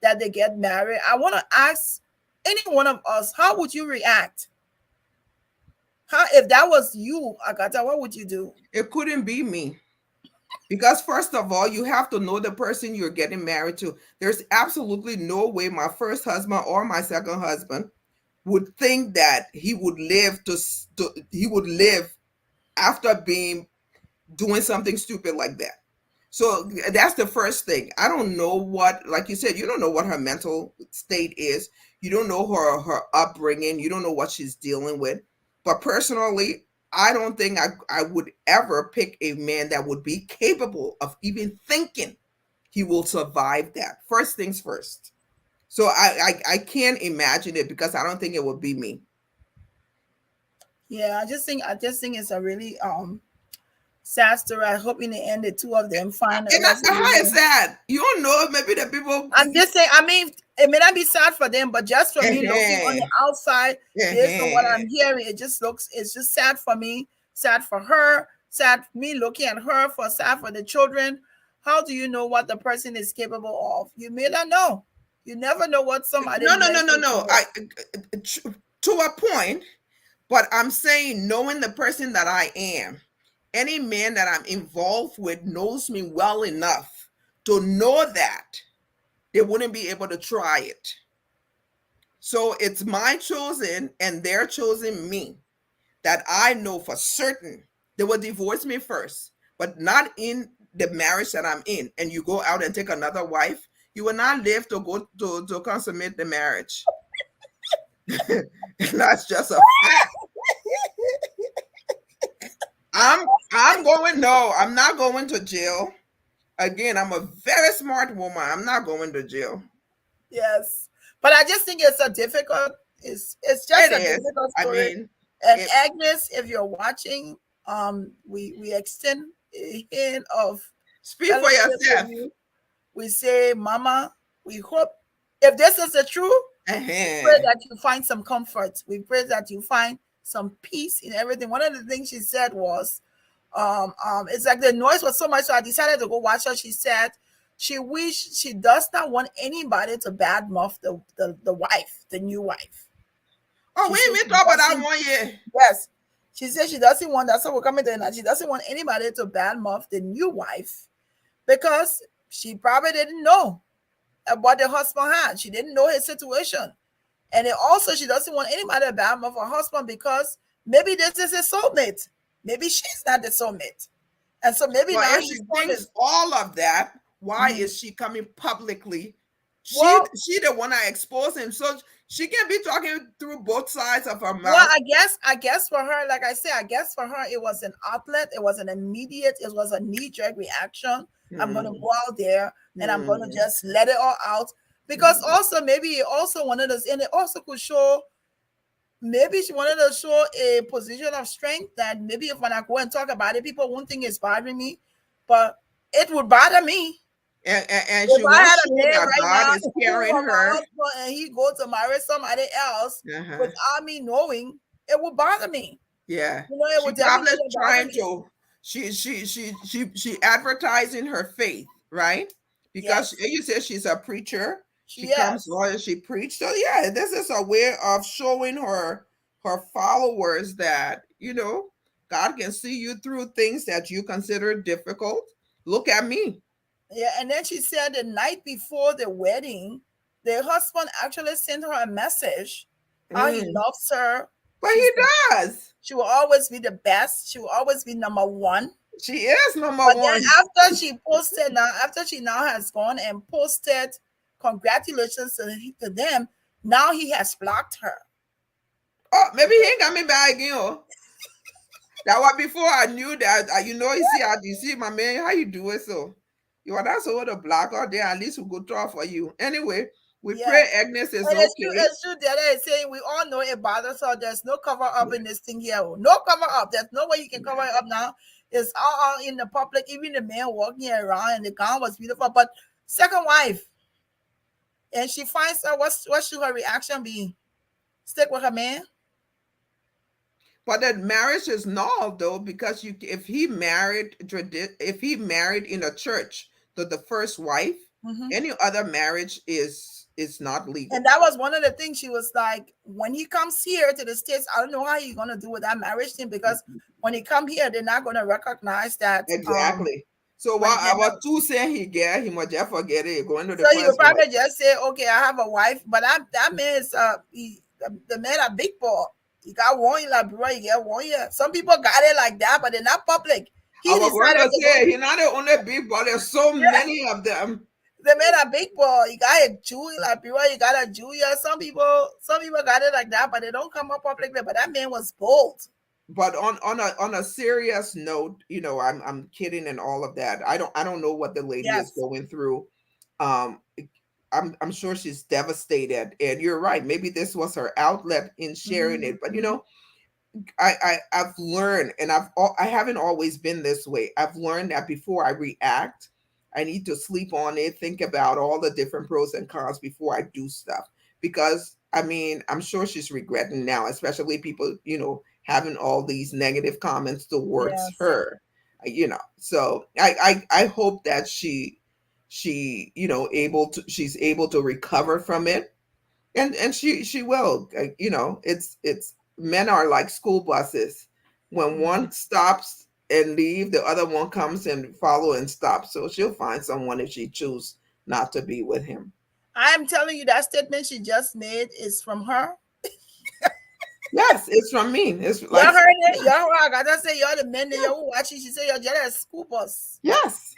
S2: that they get married. I want to ask any one of us, how would you react? If that was you, Agatha, what would you do?
S3: It couldn't be me. Because first of all, you have to know the person you're getting married to. There's absolutely no way my first husband or my second husband would think that he would live after doing something stupid like that. So that's the first thing. I don't know what, like you said, you don't know what her mental state is. You don't know her upbringing. You don't know what she's dealing with. But personally, I don't think I would ever pick a man that would be capable of even thinking he will survive that. First things first. So I can't imagine it because I don't think it would be me.
S2: Yeah, I just think it's a really sad story. I hope in the end the two of them find
S3: And how is that? You don't know, maybe the people.
S2: I'm just saying, I mean, it may not be sad for them, but just for me looking on the outside, based on what I'm hearing, it's just sad for me, sad for her, sad for me looking at her, sad for the children. How do you know what the person is capable of? You may not know. You never know what somebody.
S3: No. To a point, but I'm saying knowing the person that I am, any man that I'm involved with knows me well enough to know that they wouldn't be able to try it. So it's my choosing and they're choosing me that I know for certain they will divorce me first, but not in the marriage that I'm in. And you go out and take another wife, you will not live to go to consummate the marriage. That's just a fact. I'm not going to jail. Again, I'm a very smart woman. I'm not going to jail.
S2: Yes. But I just think it's a difficult, it's just a difficult story. I mean, and Agnes, if you're watching, we extend a hand of
S3: speak for yourself.
S2: We say, Mama, we hope if this is the truth, we pray that you find some comfort. We pray that you find some peace in everything. One of the things she said was, it's like the noise was so much, so I decided to go watch her. She said she does not want anybody to badmouth the wife, the new wife.
S3: Oh, we ain't talk about that one year.
S2: Yes. She said she doesn't want that. So we're coming to that. She doesn't want anybody to badmouth the new wife because she probably didn't know what the husband had. She didn't know his situation. And then also she doesn't want anybody to badmouth her husband because maybe this is his soulmate. Maybe she's not the soulmate. And so maybe now
S3: if she thinks all of that, why is she coming publicly? She the one that exposed him. So she can be talking through both sides of her mouth.
S2: Well, I guess for her, like I said, I guess for her, it was an outlet. It was an immediate, it was a knee-jerk reaction. I'm going to go out there and I'm going to just let it all out. Because also, maybe it also wanted us, and it also could show, maybe she wanted to show a position of strength that maybe if when I go and talk about it, people won't think it's bothering me, but it would bother me.
S3: And she wants to show that God is carrying her.
S2: And he go to marry somebody else without me knowing, it would bother me.
S3: Yeah.
S2: You know, it would
S3: probably trying to, she advertising her faith, right? Because you said she's a preacher. She comes on and she preached. So yeah, this is a way of showing her followers that, you know, God can see you through things that you consider difficult. Look at me.
S2: Yeah, and then she said the night before the wedding, the husband actually sent her a message how he loves her.
S3: But he does.
S2: She will always be the best. She will always be number one.
S3: She is number one.
S2: But then after she posted, after she now has gone and posted congratulations to them, now he has blocked her.
S3: Oh, maybe he ain't got me back again. That was before I knew that. You see, my man, how you do it? So, that's over the block out there. At least we go try for you. Anyway, we pray Agnes is
S2: and
S3: okay.
S2: It's true. The other is saying we all know it bothers her. There's no cover up in this thing here. No cover up. There's no way you can cover it up now. It's all in the public. Even the man walking around, and the gown was beautiful. But second wife, and she finds out what should her reaction be? Stick with her man.
S3: But that marriage is null though, because if he married in a church to the first wife, any other marriage is not legal.
S2: And that was one of the things she was like, when he comes here to the States, I don't know how he's gonna do with that marriage thing, because when he come here, they're not gonna recognize that.
S3: Exactly. So while our two say he must just forget it. Going to the
S2: so he would probably just say, okay, I have a wife, but that man is the man a big boy. He got one in Liberia, he got one here. Some people got it like that, but they're not public.
S3: I was going to say, he's not the only big boy. There's so many of them.
S2: The man a big boy. You got a Jew in Liberia, you got a Jew here. Some people got it like that, but they don't come up publicly. But that man was bold.
S3: But on a serious note, I'm kidding and all of that. I don't know what the lady is going through. I'm sure she's devastated, and you're right. Maybe this was her outlet in sharing it. But I've learned, and I haven't always been this way. I've learned that before I react, I need to sleep on it, think about all the different pros and cons before I do stuff. Because I'm sure she's regretting now, especially people, having all these negative comments towards her. So I hope that she's able to recover from it, and she will. It's men are like school buses. When one stops and leave, the other one comes and follow and stop. So she'll find someone if she chooses not to be with him.
S2: I'm telling you, that statement she just made is from her.
S3: Yes, it's from me. It's
S2: like, y'all heard it. Y'all heard. I gotta say, y'all the men that y'all watching. She said y'all just school bus.
S3: Yes.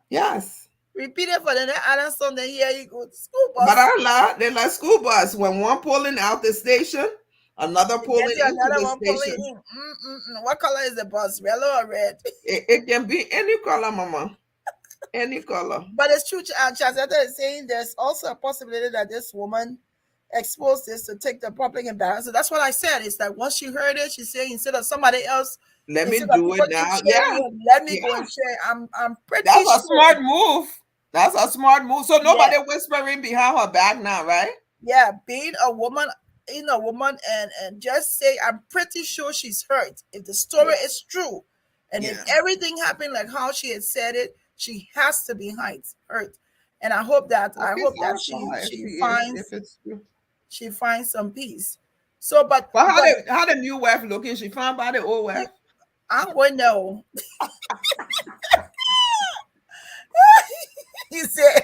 S3: Yes.
S2: Repeat it for the next other song. Then here you go, school bus.
S3: But they're like school bus. When one pulling out the station, another pulling into the station.
S2: What color is the bus? Yellow or red?
S3: It can be any color, Mama. Any color.
S2: But it's true. Chazetta is saying there's also a possibility that this woman exposed this to take the public embarrassment. So that's what I said. It's like once she heard it, she's saying instead of somebody else,
S3: let me do it now.
S2: Let me go and share. I'm pretty.
S3: That's a smart move. That's a smart move. So nobody whispering behind her back now, right?
S2: Yeah, being a woman, and just say, I'm pretty sure she's hurt. If the story is true, and if everything happened like how she had said it, she has to be hurt. And I hope that she finds some peace. So, but
S3: how the new wife looking? She found by the old wife.
S2: I wouldn't know. He said,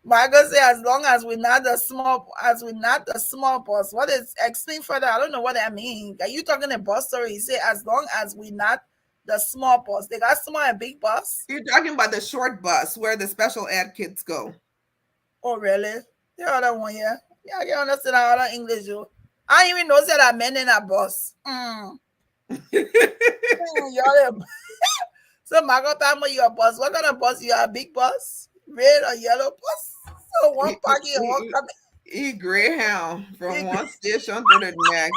S2: Margot said, as long as we're not the small boss. What is explain further? I don't know what that means. Are you talking a boss story? He said, as long as we're not the small bus. They got small and big bus.
S3: You're talking about the short bus where the special ed kids go.
S2: Oh, really? The other one here. Yeah, I can understand all the English. I even know that I men in a bus. So, Margot, you're a bus. What kind of bus? You're a big bus? Red or yellow bus? So, one parking and one coming.
S3: He Greyhound from one station to the next.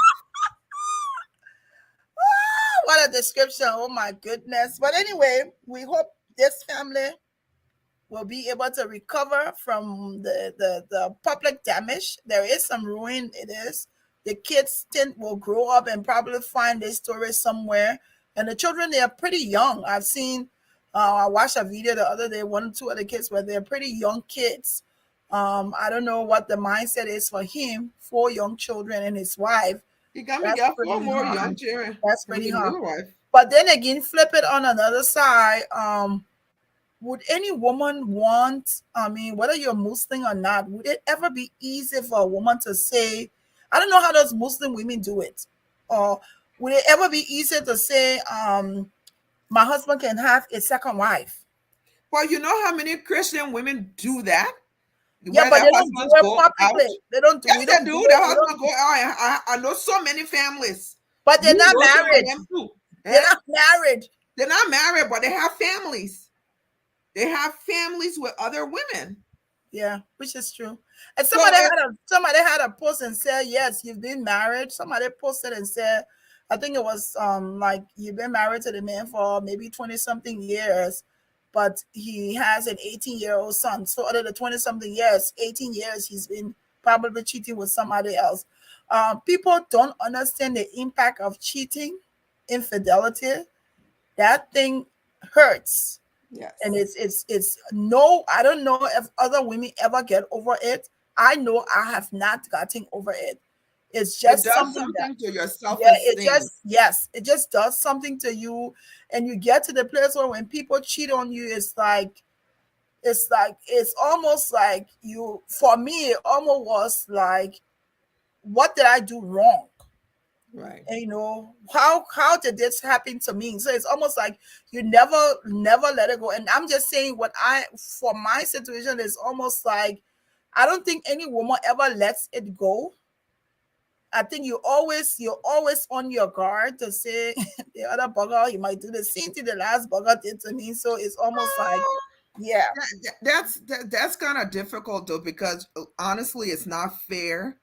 S2: What a description. Oh my goodness. But anyway, we hope this family will be able to recover from the public damage. There is some ruin. It is. The kids will grow up and probably find their story somewhere. And the children, they are pretty young. I've seen, I watched a video the other day, 1 or 2 other kids, where they're pretty young kids. I don't know what the mindset is for him, 4 young children and his wife.
S3: He got 4 more young children.
S2: That's pretty hard. But then again, flip it on another side. Would any woman want, whether you're Muslim or not, would it ever be easy for a woman to say, I don't know how those Muslim women do it. Or would it ever be easy to say, my husband can have a second wife?
S3: Well, you know how many Christian women do that?
S2: Yeah, but they don't do it publicly. They don't do it.
S3: Yes, they do. The husband go out. I know so many families
S2: But they're not
S3: know some of
S2: married.
S3: them too.
S2: They're not married.
S3: They're not married, but they have families. They have families with other women.
S2: Yeah, which is true. And somebody had a post and said, yes, you've been married. Somebody posted and said, I think it was like you've been married to the man for maybe 20 something years, but he has an 18-year-old son. So out of the 20 something years, 18 years he's been probably cheating with somebody else. People don't understand the impact of cheating, infidelity. That thing hurts.
S3: Yes.
S2: And it's no, I don't know if other women ever get over it. I know I have not gotten over it. It's just
S3: it does
S2: something
S3: to your self-esteem.
S2: It just does something to you. And you get to the place where when people cheat on you, it's almost like for me, it almost was like, what did I do wrong?
S3: Right.
S2: And, how did this happen to me? So it's almost like you never let it go. And I'm just saying for my situation, it's almost like I don't think any woman ever lets it go. I think you're always on your guard to say the other bugger, you might do the same thing the last bugger did to me. So it's almost like, yeah.
S3: That's kind of difficult though, because honestly, it's not fair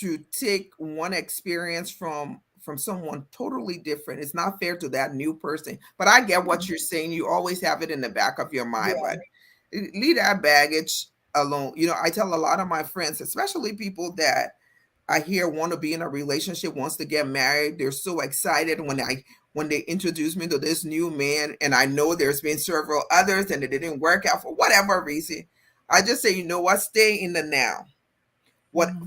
S3: to take one experience from someone totally different. It's not fair to that new person. But I get what you're saying. You always have it in the back of your mind, but leave that baggage alone. I tell a lot of my friends, especially people that I hear want to be in a relationship, wants to get married. They're so excited when they introduce me to this new man, and I know there's been several others and it didn't work out for whatever reason. I just say, you know what, stay in the now.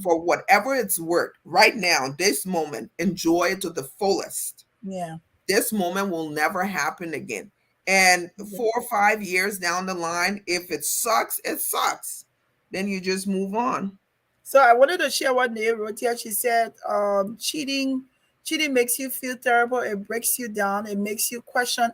S3: For whatever it's worth, right now, this moment, enjoy it to the fullest.
S2: Yeah.
S3: This moment will never happen again. And 4 or 5 years down the line, if it sucks, it sucks. Then you just move on.
S2: So I wanted to share what Naya wrote here. She said, cheating makes you feel terrible. It breaks you down. It makes you question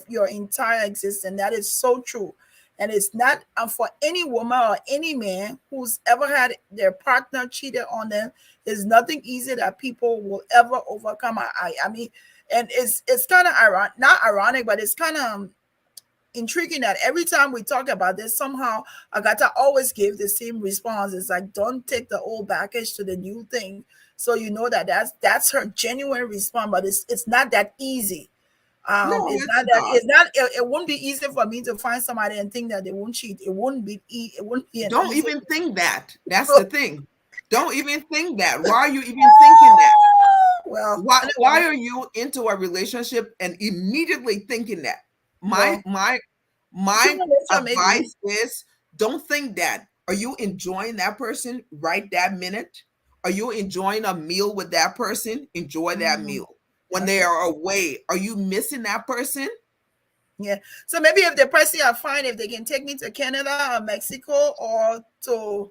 S2: your entire existence. That is so true. And it's not for any woman or any man who's ever had their partner cheated on them. It's nothing easy that people will ever overcome. I mean, and it's kind of not ironic, but it's kind of intriguing that every time we talk about this, somehow Agatha always gave the same response. It's like, don't take the old baggage to the new thing. So you know that's her genuine response, but it's not that easy.
S3: No,
S2: it wouldn't be easy for me to find somebody and think that they won't cheat. It wouldn't be
S3: don't even think that. That's the thing. Don't even think that. Why are you even thinking that?
S2: Well,
S3: why are you into a relationship and immediately thinking that? My advice is, don't think that. Are you enjoying that person right that minute? Are you enjoying a meal with that person? Enjoy that meal. When they are away, are you missing that person?
S2: Yeah. So maybe if the person are fine, if they can take me to Canada or Mexico or to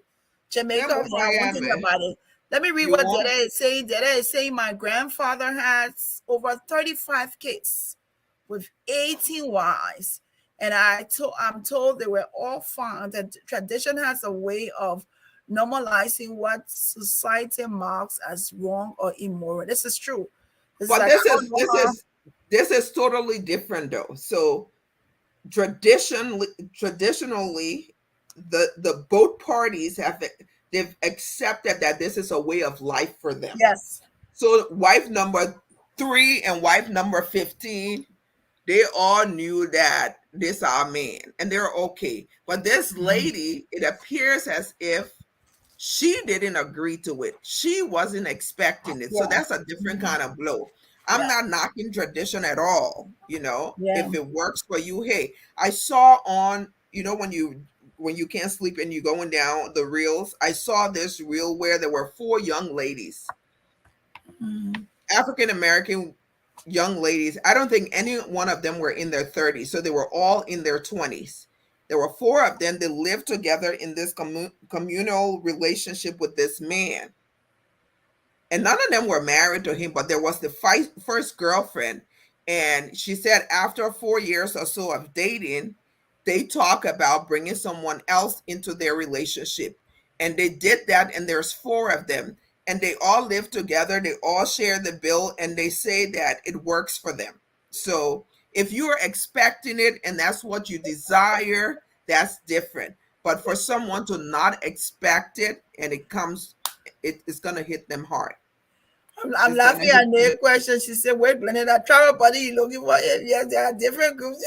S2: Jamaica, about it. Let me read what Dada is saying. Dada is saying my grandfather has over 35 kids with 18 wives. And I'm told they were all fine. That tradition has a way of normalizing what society marks as wrong or immoral. This is true.
S3: But this is totally different though. So traditionally, the both parties they've accepted that this is a way of life for them.
S2: Yes.
S3: So wife number 3 and wife number 15, they all knew that this our man and they're okay. But this lady, it appears as if she didn't agree to it. She wasn't expecting it. So that's a different kind of blow. I'm not knocking tradition at all. If it works for you, hey, I saw on, when you can't sleep and you're going down the reels, I saw this reel where there were 4 young ladies, African-American young ladies. I don't think any one of them were in their 30s. So they were all in their 20s. There were 4 of them that lived together in this communal relationship with this man. And none of them were married to him, but there was the first girlfriend. And she said after 4 years or so of dating, they talk about bringing someone else into their relationship. And they did that, and there's 4 of them. and they all live together. They all share the bill, and they say that it works for them. So if you're expecting it and that's what you desire, that's different. But for someone to not expect it and it comes, it's going to hit them hard.
S2: I'm laughing at the question. She said, wait, Willnella, travel buddy you looking for? Yes, there are different groups.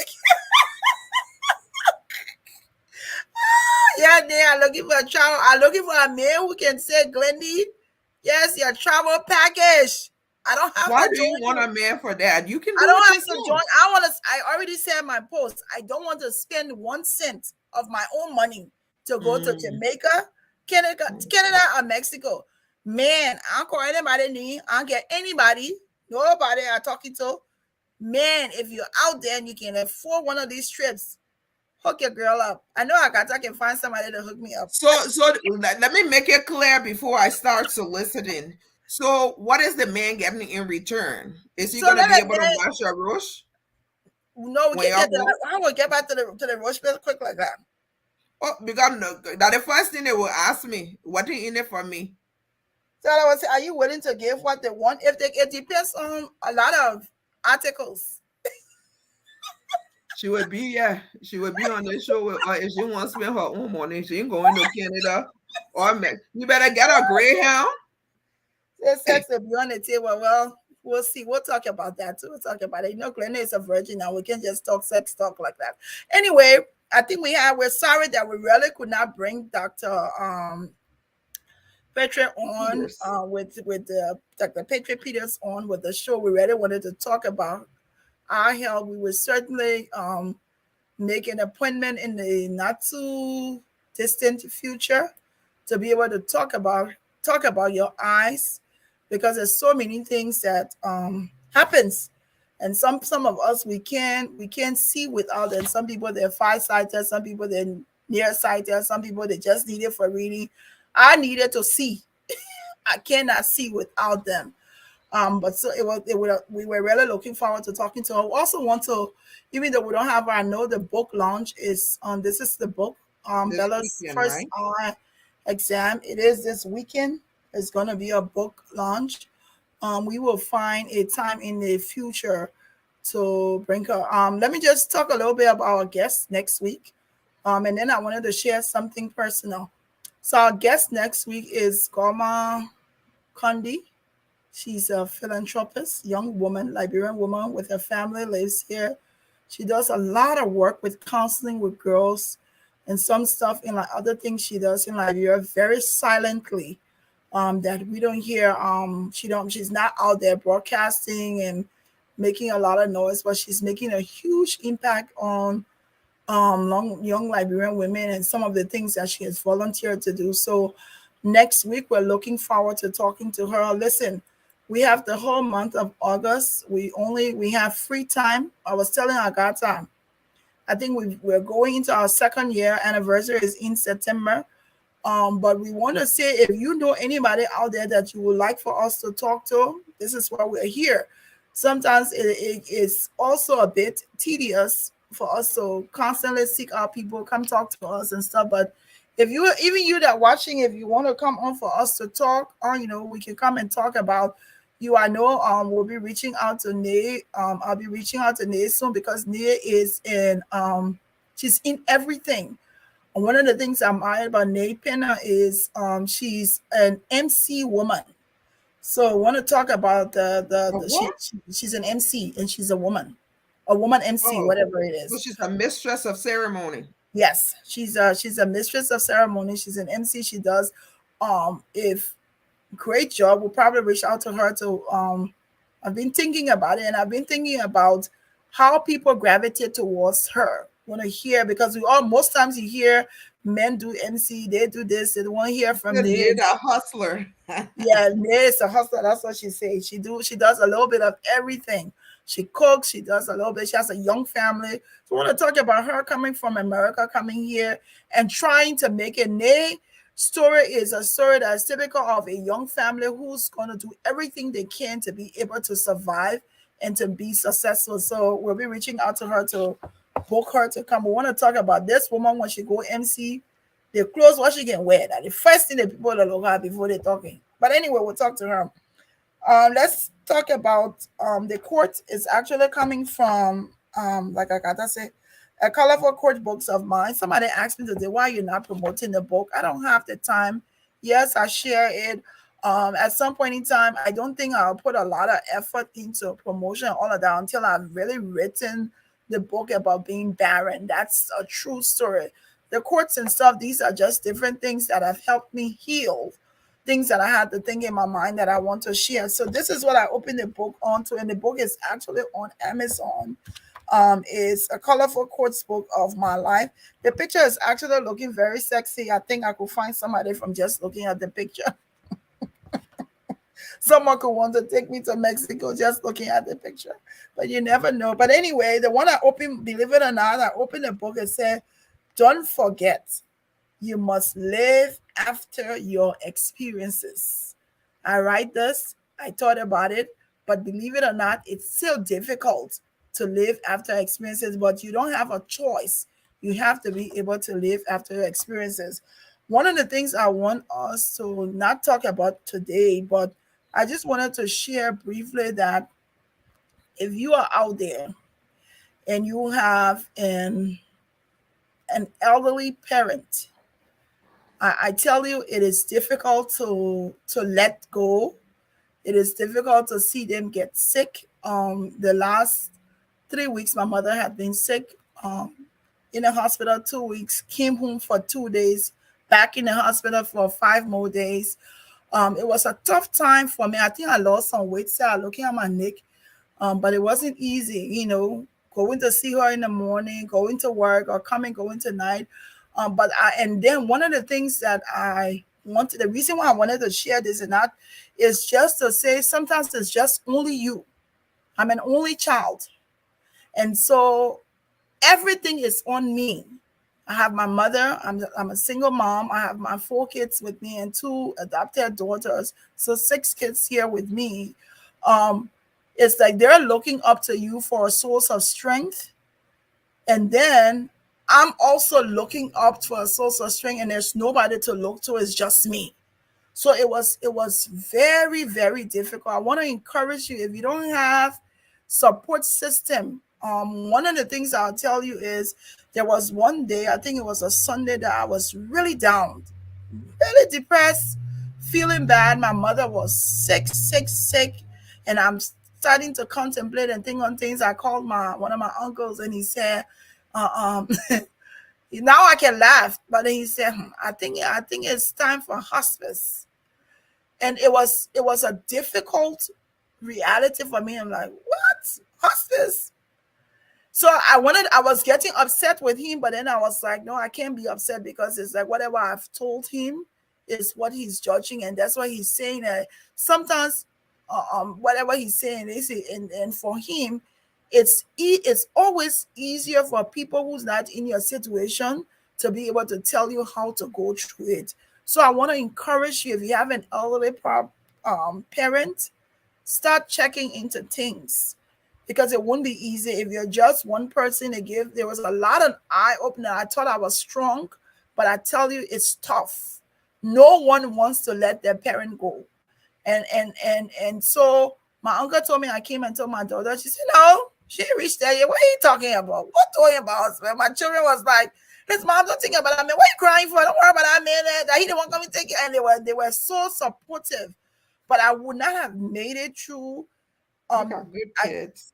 S2: Yeah, they are looking for a travel. I'm looking for a man who can say, Glendy, yes, your travel package. I don't have
S3: Why
S2: to
S3: do you want a man for that? You can do
S2: I don't
S3: it
S2: have to join. I already said in my post, I don't want to spend 1 cent of my own money to go to Jamaica, Canada, or Mexico. Man, I don't call anybody name. I don't get anybody, nobody I'm talking to. Man, if you're out there and you can afford one of these trips, hook your girl up. I know I can find somebody to hook me up.
S3: So let me make it clear before I start soliciting. So what is the man getting in return? Is he going to be able to wash your rush?
S2: No, we can't get that. I will get back to the rush real quick like that.
S3: Oh, because that the first thing they will ask me, what is in it for me?
S2: So I was saying, are you willing to give what they want? It depends on a lot of articles.
S3: She would be on the show with, if she wants to spend her own money, she ain't going to Canada or Mexico. You better get a Greyhound.
S2: Sex will be on the table. Well, we'll see. We'll talk about that too. We'll talk about it. You know, Glenda is a virgin now. We can just talk sex talk like that. Anyway, I think we're sorry that we really could not bring Dr. Petray on with Dr. Petray Peters on with the show. We really wanted to talk about our health. We will certainly make an appointment in the not too distant future to be able to talk about your eyes, because there's so many things that happens, and some of us we can't see without them. Some people they're farsighted, some people they're nearsighted, some people they just need it for reading. I needed to see. I cannot see without them. But so we were really looking forward to talking to her. We also want to, even though we don't have I know the book launch is on. This is the book. Bella's first exam. It is this weekend. It's going to be a book launch. We will find a time in the future to bring her. Let me just talk a little bit about our guest next week. And then I wanted to share something personal. So our guest next week is Goma Kondi. She's a philanthropist, young woman, Liberian woman with her family, lives here. She does a lot of work with counseling with girls and some stuff in like other things she does in Liberia very silently. That we don't hear. She's not out there broadcasting and making a lot of noise, but she's making a huge impact on young Liberian women and some of the things that she has volunteered to do. So next week we're looking forward to talking to her. Listen, we have the whole month of August. We have free time. I was telling Agatha, I think we're going into our second year anniversary is in September. But we want to say, if you know anybody out there that you would like for us to talk to, this is why we're here. Sometimes it is also a bit tedious for us to constantly seek out people, come talk to us and stuff. But even you that watching, if you want to come on for us to talk, or we can come and talk about you. I know we'll be reaching out to Nay. I'll be reaching out to Nay soon, because Nay is she's in everything. And one of the things I admire about Nay Penna is she's an MC woman. So I want to talk about she's an MC and she's a woman MC, whatever it is.
S3: So she's a mistress of ceremony.
S2: Yes, she's a mistress of ceremony. She's an MC. She does if great job. We'll probably reach out to her to I've been thinking about it, and I've been thinking about how people gravitate towards her. Want to hear, because most times you hear men do MC, they do this, they don't want to hear from them.
S3: They're a hustler.
S2: Yeah, Nay's a hustler. That's what she says. She does a little bit of everything. She cooks, she does a little bit. She has a young family. So I want to talk about her coming from America, coming here and trying to make it. Nay story is a story that's typical of a young family who's going to do everything they can to be able to survive and to be successful. So we'll be reaching out to her to book her to come. We want to talk about this woman when she go MC, the clothes what she can wear. That the first thing that people look at before they're talking. But anyway, we'll talk to her. Let's talk about the quote is actually coming from like I gotta say a colorful quote books of mine. Somebody asked me today why you're not promoting the book. I don't have the time. Yes, I share it. At some point in time, I don't think I'll put a lot of effort into promotion and all of that until I've really written the book about being barren. That's a true story. The quotes and stuff, these are just different things that have helped me heal, things that I had to think in my mind that I want to share. So this is what I opened the book onto, and the book is actually on Amazon. Is a colorful quotes book of my life. The picture is actually looking very sexy. I think I could find somebody from just looking at the picture. Someone could want to take me to Mexico just looking at the picture, but you never know. But anyway, the one I opened, believe it or not, I opened the book and said, "Don't forget, you must live after your experiences." I write this, I thought about it, but believe it or not, it's still difficult to live after experiences, but you don't have a choice. You have to be able to live after your experiences. One of the things I want us to not talk about today, but I just wanted to share briefly that if you are out there and you have an elderly parent, I tell you, it is difficult to let go. It is difficult to see them get sick. The last 3 weeks, my mother had been sick. In the hospital 2 weeks. Came home for 2 days. Back in the hospital for 5 more days. It was a tough time for me. I think I lost some weight. So looking at my neck, but it wasn't easy. Going to see her in the morning, going to work, or coming, going to night. And then one of the things that I wanted, the reason why I wanted to share this and that is just to say sometimes it's just only you. I'm an only child. And so everything is on me. I have my mother. I'm a single mom. I have my 4 kids with me and 2 adopted daughters. So 6 kids here with me. It's like they're looking up to you for a source of strength. And then I'm also looking up for a source of strength, and there's nobody to look to. It's just me. So it was very, very difficult. I want to encourage you, if you don't have support system, one of the things I'll tell you is there was one day, I think it was a Sunday, that I was really down, really depressed, feeling bad. My mother was sick, sick, sick, and I'm starting to contemplate and think on things. I called one of my uncles, and he said, now I can laugh, but then he said, I think it's time for hospice. And it was a difficult reality for me. I'm like, what? Hospice? So I was getting upset with him, but then I was like, no, I can't be upset, because it's like whatever I've told him is what he's judging, and that's why he's saying that sometimes whatever he's saying is, and for him, it's always easier for people who's not in your situation to be able to tell you how to go through it. So I want to encourage you, if you have an elderly parent, start checking into things, because it won't be easy if you're just one person to give. There was a lot of eye opener. I thought I was strong, but I tell you, it's tough. No one wants to let their parent go. And so my uncle told me, I came and told my daughter, she said, no, she ain't reached there yet. What are you talking about? What talking about? My children was like, listen, mom, don't think about that man. What are you crying for? Don't worry about that man. That he didn't want to come and take it. And they were so supportive. But I would not have made it through.
S3: Good kids.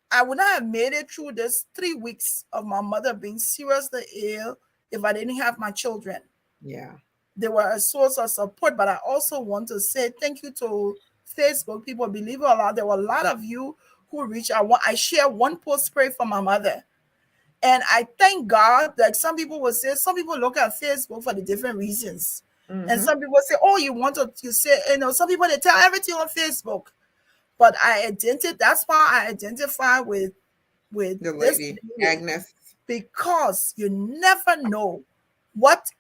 S2: I would not have made it through this 3 weeks of my mother being seriously ill if I didn't have my children.
S3: Yeah.
S2: They were a source of support. But I also want to say thank you to Facebook people. Believe it or not, there were a lot of you who reached out. I shared one post, pray for my mother. And I thank God that some people will say, some people look at Facebook for the different reasons. Mm-hmm. And some people say, oh, you say, some people, they tell everything on Facebook. But that's why I identify with
S3: the lady, Agnes.
S2: Because you never know what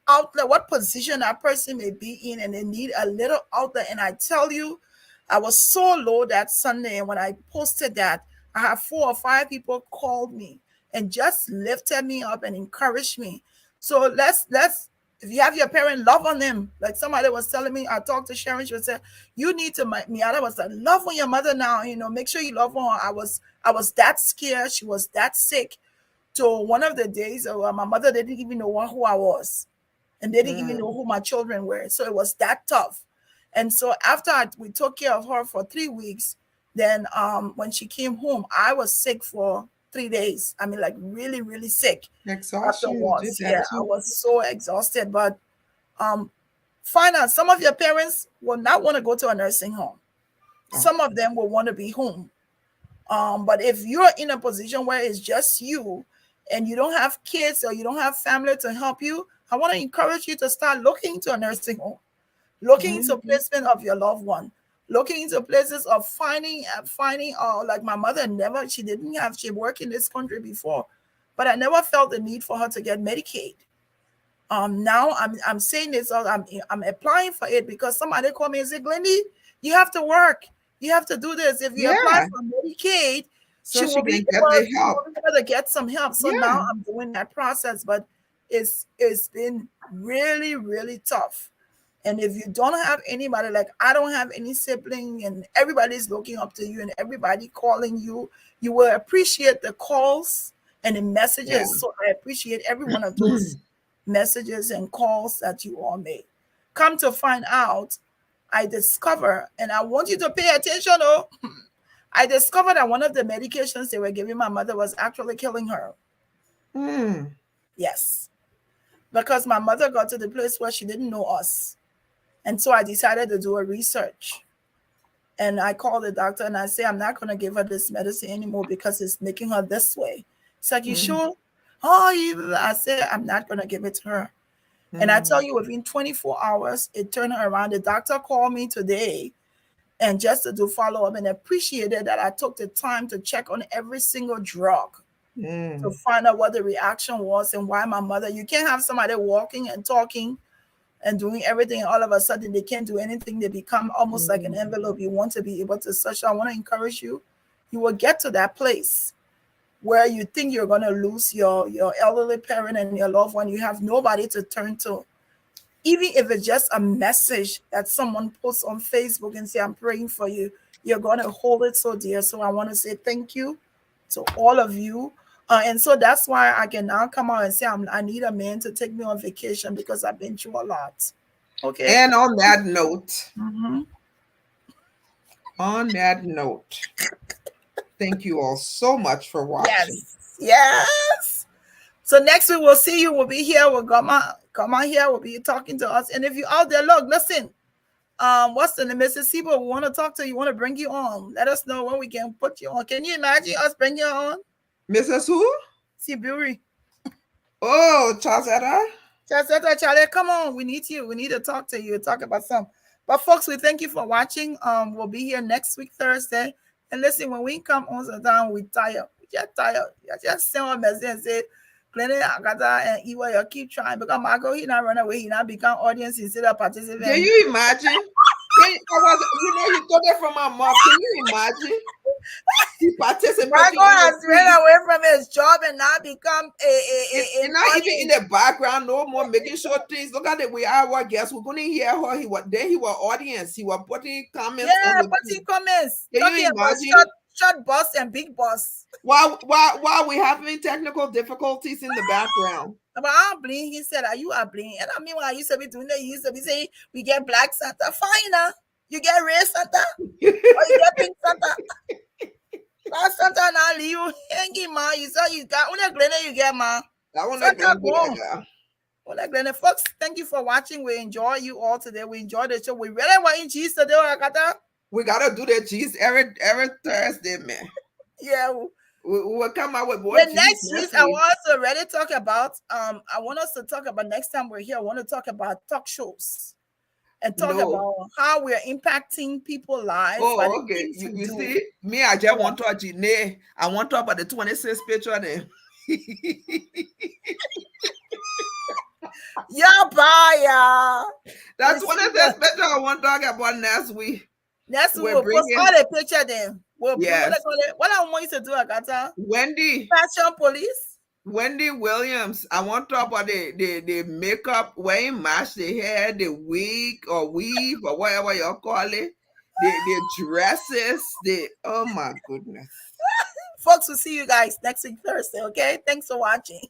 S2: outlet, what position that person may be in, and they need a little outlet. And I tell you, I was so low that Sunday, and when I posted that, I had 4 or 5 people called me and just lifted me up and encouraged me. So let's If you have your parent, love on them. Like somebody was telling me, I talked to Sharon, she was saying, you need to, Miata was like, love on your mother now, make sure you love on her. I was that scared. She was that sick. So one of the days, my mother didn't even know who I was. And they didn't even know who my children were. So it was that tough. And so after we took care of her for 3 weeks, then when she came home, I was sick for 3 days. I mean, like really, really sick. Afterwards. Yeah, I was so exhausted. But find out some of your parents will not want to go to a nursing home. Some of them will want to be home. But if you're in a position where it's just you and you don't have kids or you don't have family to help you, I want to encourage you to start looking into a nursing home, looking into placement of your loved one, looking into places of finding, like my mother she worked in this country before, but I never felt the need for her to get Medicaid. Now I'm saying this, I'm applying for it because somebody called me and said, Glendy, you have to work. You have to do this. If you apply for Medicaid, she will be able to get some help. So now I'm doing that process, but it's been really, really tough. And if you don't have anybody, like I don't have any sibling and everybody's looking up to you and everybody calling you, you will appreciate the calls and the messages. Yeah. So I appreciate every one of those messages and calls that you all made. Come to find out, I discover, and I want you to pay attention, I discovered that one of the medications they were giving my mother was actually killing her. Yes. Because my mother got to the place where she didn't know us. And so I decided to do a research. And I called the doctor and I say, I'm not going to give her this medicine anymore because it's making her this way. It's like, you sure? I said, I'm not going to give it to her. And I tell you, within 24 hours, it turned her around. The doctor called me today and just to do follow-up and appreciated that I took the time to check on every single drug to find out what the reaction was and why my mother, you can't have somebody walking and talking and doing everything, and all of a sudden they can't do anything. They become almost like an envelope. You want to be able to search. I want to encourage you. You will get to that place where you think you're going to lose your elderly parent and your loved one. You have nobody to turn to. Even if it's just a message that someone posts on Facebook and say, I'm praying for you, you're going to hold it so dear. So I want to say thank you to all of you. And so that's why I can now come out and say, I need a man to take me on vacation because I've been through a lot. Okay.
S3: And on that note, thank you all so much for watching.
S2: Yes. So next week we'll see you. We'll be here. We'll come on here. We'll be talking to us. And if you're out there, look, listen. What's the name? Mississippi? We want to talk to you. Want to bring you on? Let us know when we can put you on. Can you imagine us bringing you on?
S3: Mrs. Who?
S2: Siburi.
S3: Oh, Chazetta.
S2: Charlie, come on. We need you. We need to talk to you. Talk about some. But folks, we thank you for watching. We'll be here next week, Thursday. And listen, when we come on the time, we tired. We just tired. You just send a message and say, Glenny, Agatha, and Iwa, you keep trying. Because Marco, he not run away. He not become audience instead of participant.
S3: Can you imagine? You got it from my mom. Can you imagine? He participated.
S2: Marco has ran away from his job and now become
S3: not even in the background, no more making sure things. Look at the way our guests. We're going to hear her. He was audience. He was putting comments.
S2: Yeah, putting comments.
S3: Can you imagine?
S2: Short boss and big boss.
S3: While we having technical difficulties in the background.
S2: But I'm bling. He said, "Are you a bling?" And I mean, when I used to be doing that, he used to be saying, "We get black Santa, fine now. You get red Santa, or you get pink Santa." Black Santa now leave you hanging, man. You saw you got one Glenn, you get man.
S3: That one
S2: Glenn, folks, thank you for watching. We enjoy you all today. We enjoy the show. We really want in cheese today, Agatha.
S3: We gotta do the cheese every Thursday, man.
S2: Yeah.
S3: We'll come out with more.
S2: The next week, I want us to already talk about. I want us to talk about next time we're here. I want to talk about talk shows and talk about how we're impacting people's lives.
S3: Oh, okay. You see, me, I just want to talk Janae. I want to talk about the 26th picture there.
S2: Yeah, bye.
S3: That's one of the picture I want to talk about next week.
S2: Next week, we'll post all the picture then. What I want you to do, Agatha?
S3: Wendy.
S2: Fashion police.
S3: Wendy Williams, I want to talk about the makeup, wearing mask, the hair, the wig or weave or whatever you call it, the dresses, oh my goodness.
S2: Folks, we'll see you guys next week Thursday, okay? Thanks for watching.